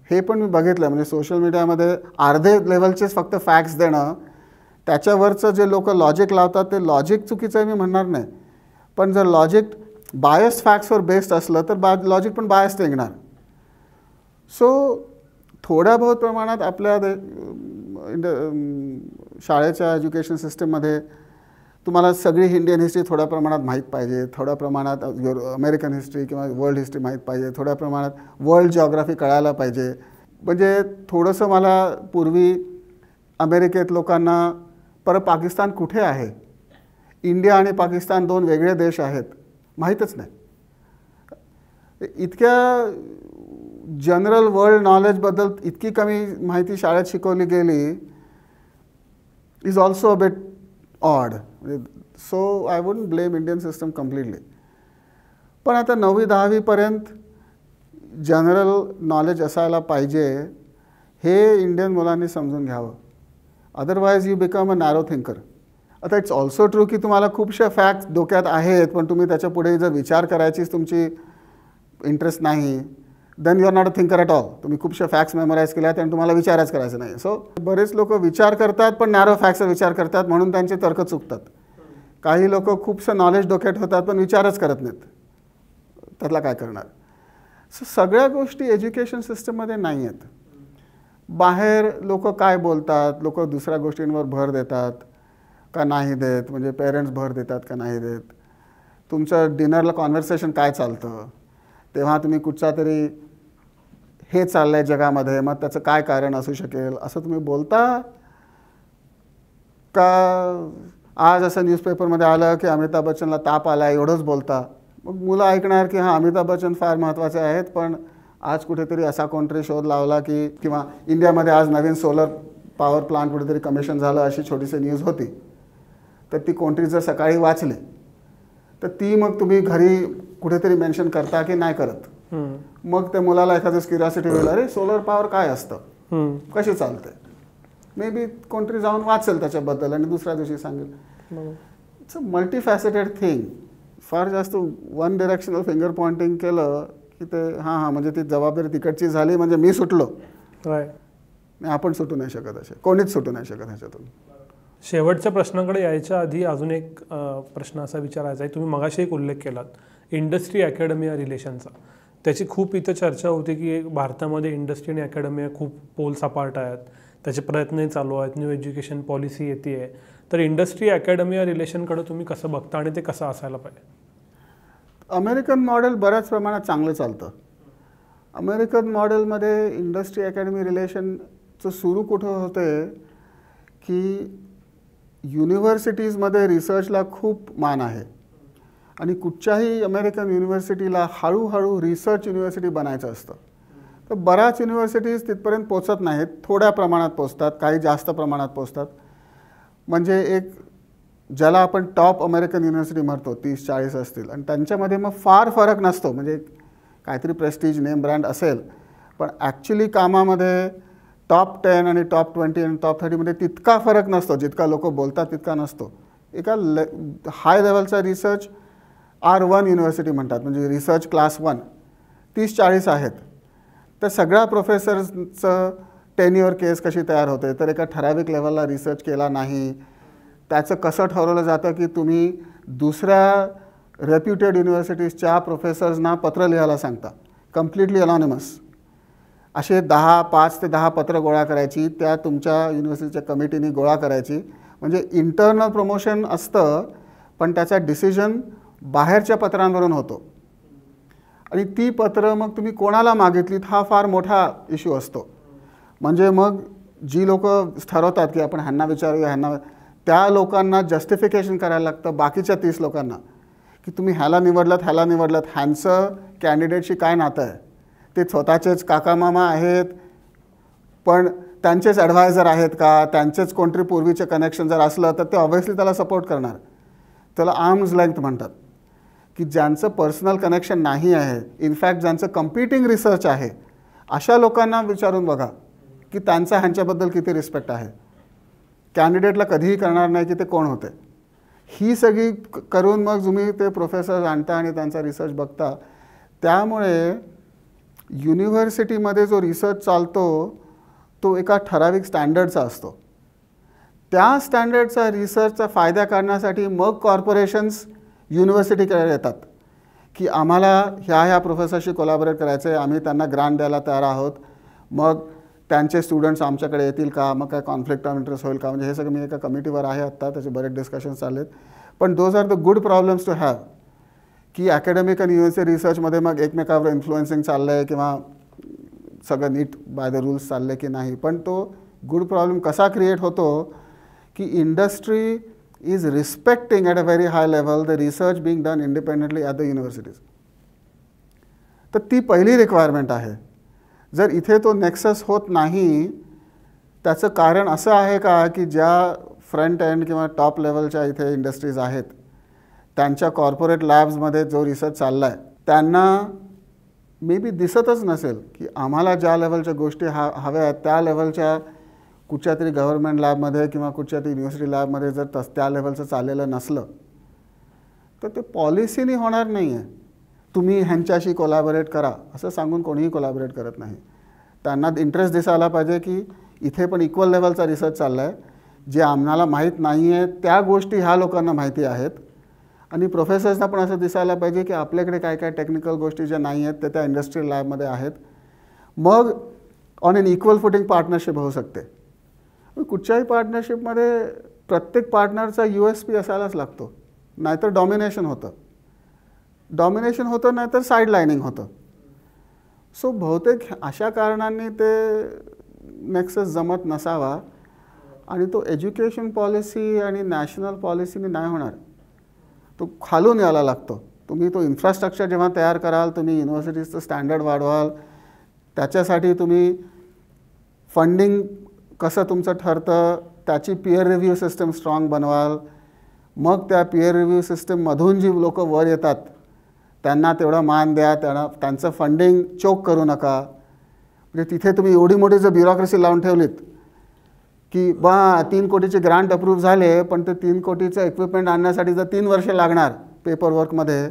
हे पण मी बघितलं. म्हणजे सोशल मीडियामध्ये अर्धे लेवलचेच फक्त फॅक्ट्स देणं, त्याच्यावरचं जे लोक लॉजिक लावतात ते लॉजिक चुकीचं आहे मी म्हणणार नाही, पण जर लॉजिक बायस्ड फॅक्ट्सवर बेस्ड असलं तर लॉजिक पण बायस्ड निघणार. सो थोड्या बहुत प्रमाणात आपल्या शाळेच्या एज्युकेशन सिस्टममध्ये तुम्हाला सगळी इंडियन हिस्ट्री थोड्या प्रमाणात माहीत पाहिजे, थोड्या प्रमाणात अमेरिकन हिस्ट्री किंवा वर्ल्ड हिस्ट्री माहीत पाहिजे, थोड्या प्रमाणात वर्ल्ड जिओग्राफी कळायला पाहिजे. म्हणजे थोडंसं मला पूर्वी अमेरिकेत लोकांना परत पाकिस्तान कुठे आहे, इंडिया आणि पाकिस्तान 2 वेगळे देश आहेत माहीतच नाही. इतक्या जनरल वर्ल्ड नॉलेजबद्दल इतकी कमी माहिती शाळेत शिकवली गेली is also a bit odd. So I wouldn't blame Indian system completely. पण आता 9वी 10वीपर्यंत जनरल नॉलेज असायला पाहिजे हे इंडियन मुलांनी समजून घ्यावं. Otherwise you become a narrow thinker. आता इट्स ऑल्सो ट्रू की तुम्हाला खूपशा फॅक्ट्स डोक्यात आहेत पण तुम्ही त्याच्या पुढे जर विचार करायचीच तुमची इंटरेस्ट नाही, then you are not a thinker at all. तुम्ही खूपशा फॅक्ट्स मेमोराईज केल्या आणि तुम्हाला विचारच करायचं नाही. सो बरेच लोक विचार करतात पण नॅरो फॅक्ट्सचा विचार करतात म्हणून त्यांचे तर्क चुकतात. काही लोक खूपसं नॉलेज डोक्यात होतात पण विचारच करत नाहीत, त्यातला काय करणार. सो सगळ्या गोष्टी एज्युकेशन सिस्टममध्ये नाही आहेत. बाहेर लोक काय बोलतात, लोक दुसऱ्या गोष्टींवर भर देतात का नाही देत, म्हणजे पेरेंट्स भर देतात का नाही देत. तुमचं डिनरला कॉन्व्हर्सेशन काय चालतं तेव्हा तुम्ही कुठचा तरी हे चाललं आहे जगामध्ये मग त्याचं काय कारण असू शकेल असं तुम्ही बोलता का. आज असं न्यूजपेपरमध्ये आलं की अमिताभ बच्चनला ताप आला एवढंच बोलता, मग मुलं ऐकणार की हां अमिताभ बच्चन फार महत्त्वाचे आहेत, पण आज कुठेतरी असा कोणतरी शोध लावला की किंवा इंडियामध्ये आज नवीन सोलर पॉवर प्लांट कुठेतरी कमिशन झालं अशी छोटीशी न्यूज होती, तर ती कोणतरी जर सकाळी वाचली तर ती मग तुम्ही घरी कुठेतरी मेन्शन करता की नाही करत. मग त्या मुलाला एखादं क्युरिओसिटी होईल, अरे सोलर पॉवर काय असतं, कशी चालते. मे बी कोणतरी जाऊन वाचेल त्याच्याबद्दल आणि दुसऱ्या दिवशी सांगेल. It's a multifaceted thing. फार जास्त वन डिरेक्शनल फिंगर पॉइंटिंग केलं की ते हां म्हणजे ती जबाबदारी तिकडची झाली म्हणजे मी सुटलो. आपण सुटू नाही शकत, असे कोणीच सुटू नाही शकत ह्याच्यातून. शेवटच्या प्रश्नाकडे यायच्या आधी अजून एक प्रश्न असा विचारायचा आहे. तुम्ही मगाशी एक उल्लेख केलात इंडस्ट्री अकॅडमिया रिलेशनचा. त्याची खूप इथं चर्चा होती की भारतामध्ये इंडस्ट्री आणि अकॅडमिया खूप पोल सपाट आहेत, त्याचे प्रयत्नही चालू आहेत, न्यू एज्युकेशन पॉलिसी येते आहे. तर इंडस्ट्री अकॅडमिया रिलेशनकडे तुम्ही कसं बघता आणि ते कसं असायला पाहिजे? अमेरिकन मॉडेल बऱ्याच प्रमाणात चांगलं चालतं. अमेरिकन मॉडेलमध्ये इंडस्ट्री अकॅडमी रिलेशनचं सुरू कुठं होते की युनिव्हर्सिटीजमध्ये रिसर्चला खूप मान आहे आणि कुठच्याही अमेरिकन युनिव्हर्सिटीला हळूहळू रिसर्च युनिव्हर्सिटी बनायचं असतं. तर बऱ्याच युनिव्हर्सिटीज तिथपर्यंत पोचत नाहीत, थोड्या प्रमाणात पोचतात, काही जास्त प्रमाणात पोचतात. म्हणजे एक ज्याला आपण टॉप अमेरिकन युनिव्हर्सिटी म्हणतो 30-40 असतील आणि त्यांच्यामध्ये मग फार फरक नसतो. म्हणजे काहीतरी प्रेस्टीज नेम ब्रँड असेल पण ॲक्च्युली कामामध्ये टॉप 10 आणि टॉप 20 आणि टॉप 30मध्ये तितका फरक नसतो. जितका लोक बोलतात तितका नसतो. एका हाय लेवलचा रिसर्च R1 युनिव्हर्सिटी म्हणतात, म्हणजे रिसर्च क्लास 1 30-40 आहेत. तर सगळ्या प्रोफेसर्सचं टेन्युअर केस कशी तयार होते, तर एका ठराविक लेवलला रिसर्च केला नाही त्याचं कसं ठरवलं जातं की तुम्ही दुसऱ्या रेप्युटेड युनिव्हर्सिटीजच्या प्रोफेसर्सना पत्र लिहायला सांगता, कम्प्लिटली अनॉनिमस. असे 5 ते 10 पत्र गोळा करायची, त्या तुमच्या युनिव्हर्सिटीच्या कमिटीने गोळा करायची. म्हणजे इंटरनल प्रमोशन असतं पण त्याचा डिसिजन बाहेरच्या पत्रांवरून होतो आणि ती पत्र मग तुम्ही कोणाला मागितलीत हा फार मोठा इश्यू असतो. म्हणजे मग जी लोक ठरवतात की आपण ह्यांना विचारूया ह्यांना, त्या लोकांना जस्टिफिकेशन करायला लागतं बाकीच्या 30 लोकांना की तुम्ही ह्याला निवडलात, ह्यांचं कॅन्डिडेटशी काय नातं आहे, ते स्वतःचेच काकामामा आहेत पण त्यांचेच ॲडवायझर आहेत का, त्यांचेच कोणतरी पूर्वीचे कनेक्शन जर असलं तर ते ऑब्व्हियसली त्याला सपोर्ट करणार. त्याला आर्म्स लेंथ म्हणतात की ज्यांचं पर्सनल कनेक्शन नाही आहे, इनफॅक्ट ज्यांचं कम्पिटिंग रिसर्च आहे, अशा लोकांना विचारून बघा की त्यांचा ह्यांच्याबद्दल किती रिस्पेक्ट आहे. कॅन्डिडेटला कधीही करणार नाही की ते कोण होते. ही सगळी करून मग तुम्ही ते प्रोफेसर्स आणता आणि त्यांचा रिसर्च बघता. त्यामुळे युनिव्हर्सिटीमध्ये जो रिसर्च चालतो तो एका ठराविक स्टँडर्डचा असतो. त्या स्टँडर्डचा रिसर्चचा फायदा काढण्यासाठी मग कॉर्पोरेशन्स युनिव्हर्सिटीकडे येतात की आम्हाला ह्या प्रोफेसरशी कोलॅबोरेट करायचं आहे, आम्ही त्यांना ग्रांट द्यायला तयार आहोत, मग त्यांचे स्टुडंट्स आमच्याकडे येतील का, मग काय कॉन्फ्लिक्ट ऑफ इंटरेस्ट होईल का. म्हणजे हे सगळं मी एका कमिटीवर आहे आत्ता, त्याचे बरेच डिस्कशन्स चालले आहेत. पण those are the good problems to have की अकॅडमिक आणि युनिव्हर्सिटी रिसर्चमध्ये मग एकमेकावर इन्फ्लुएन्सिंग चाललं आहे किंवा सगळं नीट बाय द रूल्स चाललं आहे की नाही. पण तो गुड प्रॉब्लेम कसा क्रिएट होतो की industry is respecting at a very high level the research being done independently at the universities. तर ती पहिली रिक्वायरमेंट आहे. जर इथे तो नेक्सस होत नाही त्याचं कारण असं आहे का की ज्या फ्रंट एंड किंवा टॉप लेवलच्या इथे इंडस्ट्रीज आहेत त्यांच्या कॉर्पोरेट लॅब्समध्ये जो रिसर्च चालला आहे त्यांना मे बी दिसतच नसेल की आम्हाला ज्या लेवलच्या गोष्टी हव्या आहेत त्या लेवलच्या कुठच्या तरी गव्हर्नमेंट लॅबमध्ये किंवा कुठच्या तरी युनिव्हर्सिटी लॅबमध्ये जर त्या लेवलचं चाललेलं नसलं तर ते पॉलिसीनी होणार नाही आहे. तुम्ही ह्यांच्याशी कोलॅबोरेट करा असं सांगून कोणीही कोलॅबोरेट करत नाही. त्यांना इंटरेस्ट दिसायला पाहिजे की इथे पण इक्वल लेवलचा रिसर्च चालला आहे, जे आम्हाला माहीत नाही आहे त्या गोष्टी ह्या लोकांना माहिती आहेत आणि प्रोफेसर्सना पण असं दिसायला पाहिजे की आपल्याकडे काय काय टेक्निकल गोष्टी ज्या नाही आहेत त्या इंडस्ट्रियल लॅबमध्ये आहेत. मग on an equal footing partnership होऊ शकते. कुठच्याही पार्टनरशिपमध्ये प्रत्येक पार्टनरचा USP असायलाच लागतो, नाहीतर डॉमिनेशन होतं नाहीतर साईड लाईनिंग होतं. सो बहुतेक अशा कारणांनी ते नेक्सस जमत नसावा आणि तो एज्युकेशन पॉलिसी आणि नॅशनल पॉलिसीने नाही होणार, तो खालून यायला लागतो. तुम्ही तो इन्फ्रास्ट्रक्चर जेव्हा तयार कराल, तुम्ही युनिव्हर्सिटीजचं स्टँडर्ड वाढवाल, त्याच्यासाठी तुम्ही फंडिंग कसं तुमचं ठरतं त्याची पीअर रिव्ह्यू सिस्टम स्ट्रॉंग बनवाल, मग त्या पीअर रिव्ह्यू सिस्टममधून जी लोक वर येतात त्यांना तेवढा मान द्या, त्यांचं फंडिंग चोक करू नका. म्हणजे तिथे तुम्ही एवढी मोठी जर ब्युरोक्रेसी लावून ठेवलीत की 3 कोटीचे ग्रांट अप्रूव्ह झाले, पण ते 3 कोटीचं इक्विपमेंट आणण्यासाठी जर 3 वर्ष लागणार पेपरवर्कमध्ये,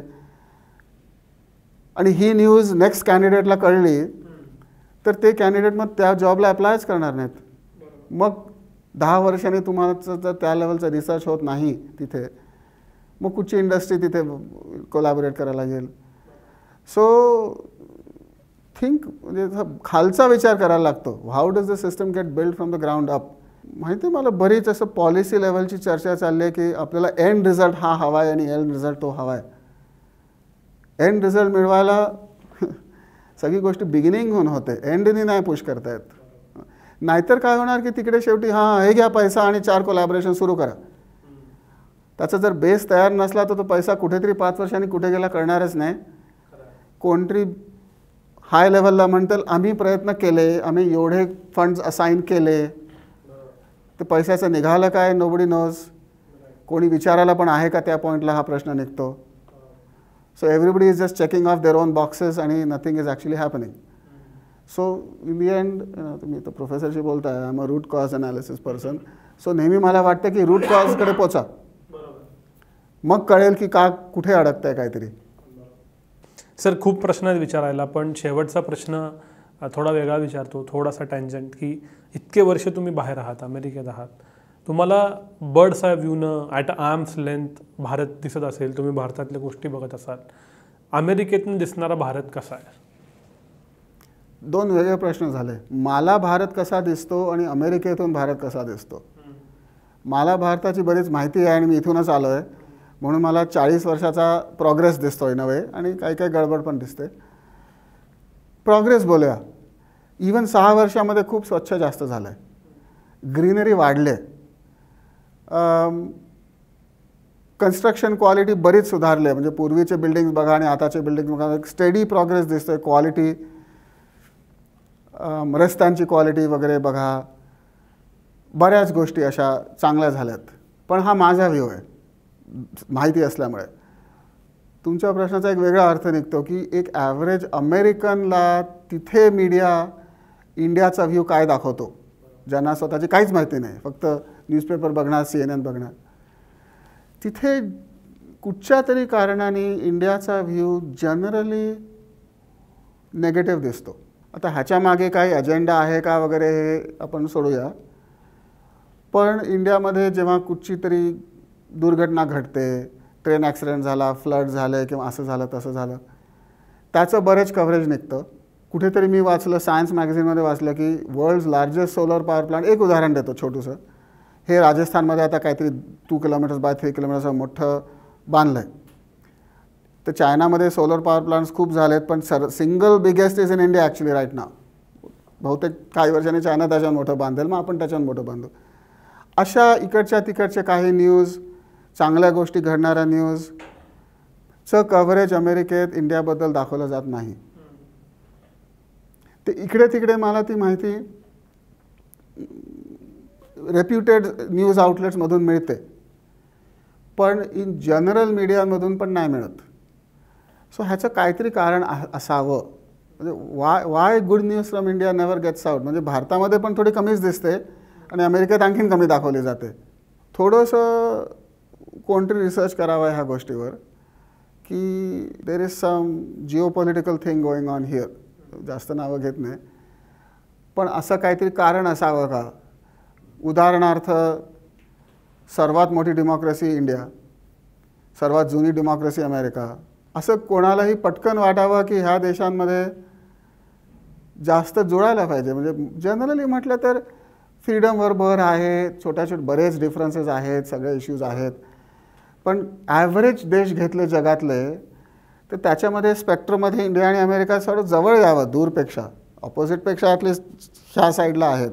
आणि ही न्यूज नेक्स्ट कॅन्डिडेटला कळली तर ते कॅन्डिडेट मग त्या जॉबला अप्लायच करणार नाहीत. मग 10 वर्षांनी तुम्हाला जर त्या लेवलचा रिसर्च होत नाही तिथे, मग कुठची इंडस्ट्री तिथे कोलॅबोरेट करायला लागेल. सो थिंक म्हणजे खालचा विचार करायला लागतो. How does the system get build from the ground up. माहिती आहे मला बरीच असं पॉलिसी लेवलची चर्चा चालली आहे की आपल्याला एंड रिझल्ट हा हवा आहे आणि एंड रिझल्ट तो हवा आहे. एंड रिझल्ट मिळवायला सगळी गोष्ट बिगिनिंगहून होते, एंडनी नाही पुश करतायत. नाहीतर काय होणार की तिकडे शेवटी हे घ्या पैसा आणि 4 कोलॅबोरेशन सुरू करा. त्याचा जर बेस तयार नसला तर तो पैसा कुठेतरी 5 वर्षांनी कुठे गेला कळणारच नाही. कोणतरी हाय लेवलला म्हणतील आम्ही प्रयत्न केले, आम्ही एवढे फंड्स असाइन केले, तर पैशाचं निघालं काय नोबडी नोज. कोणी विचारायला पण आहे का त्या पॉईंटला हा प्रश्न निघतो. So everybody is just checking off their own boxes आणि nothing is actually happening. So in the end तुम्ही तर प्रोफेसरशी बोलताय, I am a root cause analysis person. So नेहमी मला वाटतं की रूट कॉजकडे पोचा, मग कळेल की का कुठे अडकतंय काहीतरी. सर खूप प्रश्न आहेत विचारायला, पण शेवटचा प्रश्न थोडा वेगळा विचारतो, थोडासा टँजंट, की इतके वर्ष तुम्ही बाहेर आहात, अमेरिकेत आहात, तुम्हाला बर्ड्स आय व्ह्यूनं ॲट आर्म्स लेंथ भारत दिसत असेल, तुम्ही भारतातल्या गोष्टी बघत असाल, अमेरिकेतून दिसणारा भारत कसा आहे? 2 वेगळे प्रश्न झाले. मला भारत कसा दिसतो आणि अमेरिकेतून भारत कसा दिसतो. मला भारताची बरीच माहिती आहे आणि मी इथूनच आलो आहे, म्हणून मला 40 वर्षाचा प्रोग्रेस दिसतोय नव्हे, आणि काही काही गडबड पण दिसते. प्रोग्रेस बोलूया. इवन 6 वर्षामध्ये खूप स्वच्छ जास्त झालं आहे, ग्रीनरी वाढले, कन्स्ट्रक्शन क्वालिटी बरीच सुधारले. म्हणजे पूर्वीचे बिल्डिंग्स बघा आणि आताचे बिल्डिंग्स बघा, एक स्टेडी प्रोग्रेस दिसतोय. क्वालिटी, रस्त्यांची क्वालिटी वगैरे बघा, बऱ्याच गोष्टी अशा चांगल्या झाल्यात. पण हा माझा व्ह्यू आहे माहिती असल्यामुळे. तुमच्या प्रश्नाचा एक वेगळा अर्थ निघतो की एक ॲव्हरेज अमेरिकनला तिथे मीडिया इंडियाचा व्ह्यू काय दाखवतो, ज्यांना स्वतःची काहीच माहिती नाही, फक्त न्यूजपेपर बघणार, CNN बघणार, तिथे कुठच्या तरी कारणाने इंडियाचा व्ह्यू जनरली नेगेटिव्ह दिसतो. आता ह्याच्या मागे काही अजेंडा आहे का वगैरे हे आपण सोडूया, पण इंडियामध्ये जेव्हा कुठची तरी दुर्घटना घडते, ट्रेन ॲक्सिडेंट झाला, फ्लड झाले किंवा असं झालं तसं झालं, त्याचं बरेच कव्हरेज निघतं. कुठेतरी मी वाचलं, सायन्स मॅगझिनमध्ये वाचलं की world's largest solar power plant, एक उदाहरण देतो छोटंसं, हे राजस्थानमध्ये आता काहीतरी 2 किलोमीटर्स बाय 3 किलोमीटर्सचं मोठं बांधलं आहे. तर चायनामध्ये सोलर पॉवर प्लांट्स खूप झालेत, पण single biggest is in India actually right now. बहुतेक काही वर्षांनी चायना त्याच्यावर मोठं बांधेल, मग आपण त्याच्यावर मोठं बांधू. अशा इकडच्या तिकडच्या काही न्यूज, चांगल्या गोष्टी घडणाऱ्या न्यूजचं कव्हरेज अमेरिकेत इंडियाबद्दल दाखवलं जात नाही. ते इकडे तिकडे मला ती माहिती रेप्युटेड न्यूज आउटलेट्समधून मिळते, पण इन जनरल मीडियामधून पण नाही मिळत. सो ह्याचं काहीतरी कारण असावं. म्हणजे why good news from India never gets out. म्हणजे भारतामध्ये पण थोडी कमीच दिसते आणि अमेरिकेत आणखीन कमी दाखवली जाते. थोडंसं कोणतरी रिसर्च करावा ह्या गोष्टीवर की there is some geopolitical thing going on here. जास्त नावं घेत नाही, पण असं काहीतरी कारण असावं का. उदाहरणार्थ, सर्वात मोठी डेमोक्रेसी इंडिया, सर्वात जुनी डेमोक्रेसी अमेरिका, असं कोणालाही पटकन वाटावं की ह्या देशांमध्ये जास्त जुळायला पाहिजे. म्हणजे जनरली म्हटलं तर फ्रीडमवर भर आहे, छोट्या बरेच डिफरन्सेस आहेत, सगळे इश्यूज आहेत, पण ॲव्हरेज देश घेतले जगातले तर त्याच्यामध्ये स्पेक्ट्रममध्ये इंडिया आणि अमेरिका थोडं जवळ यावं, दूरपेक्षा, ऑपोजिटपेक्षा ॲटलिस्ट ह्या साईडला आहेत.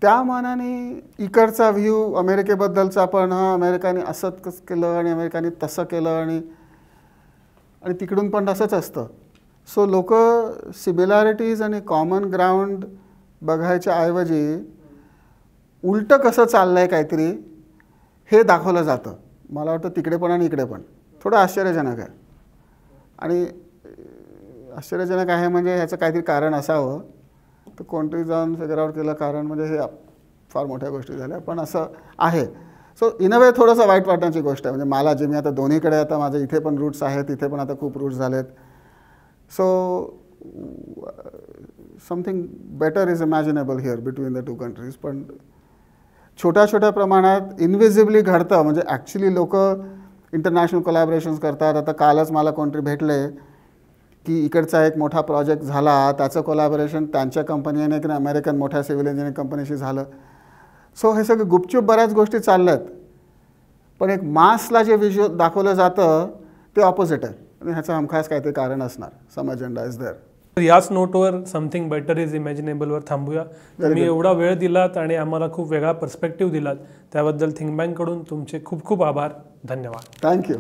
त्या मानाने इकडचा व्ह्यू अमेरिकेबद्दलचा पण अमेरिकाने असं कसं केलं आणि अमेरिकाने तसं केलं आणि तिकडून पण तसंच असतं. सो लोक सिमिलॅरिटीज आणि कॉमन ग्राउंड बघायच्या ऐवजी उलटं कसं चाललं आहे काहीतरी हे दाखवलं जातं. मला वाटतं तिकडे पण आणि इकडे पण. थोडं आश्चर्यजनक आहे. आणि आश्चर्यजनक आहे म्हणजे ह्याचं काहीतरी कारण असावं, तर कोणतरी जाऊन फिगर आउट केलं कारण. म्हणजे हे फार मोठ्या गोष्टी झाल्या, पण असं आहे. सो इन अ वे थोडंसं वाईट वाटण्याची गोष्ट आहे. म्हणजे मला जे मी आता दोन्हीकडे आता माझे इथे पण रूट्स आहेत, तिथे पण आता खूप रूट्स झालेत. So something better is imaginable here between the two countries. पण छोट्या छोट्या प्रमाणात इनविजिबली घडतं. म्हणजे ॲक्च्युली लोक इंटरनॅशनल कोलॅबरेशन्स करतात. आता कालच मला कोणतरी भेटले की इकडचा एक मोठा प्रोजेक्ट झाला, त्याचं कोलॅबोरेशन त्यांच्या कंपनीने की अमेरिकन मोठ्या सिव्हिल इंजिनिअरिंग कंपनीशी झालं. सो हे सगळं गुपचूप बऱ्याच गोष्टी चालल्यात. पण एक मासला जे व्हिज्युअल दाखवलं जातं ते ऑपोजिट आहे. आणि ह्याचं हमखास काहीतरी कारण असणार. सम अजेंडा इज देअर. याच नोटवर समथिंग बेटर इज इमॅजिनेबलवर थांबूया. तुम्ही एवढा वेळ दिलात आणि आम्हाला खूप वेगळा पर्स्पेक्टिव्ह दिलात, त्याबद्दल थिंक बँककडून तुमचे खूप खूप आभार. धन्यवाद. थँक्यू.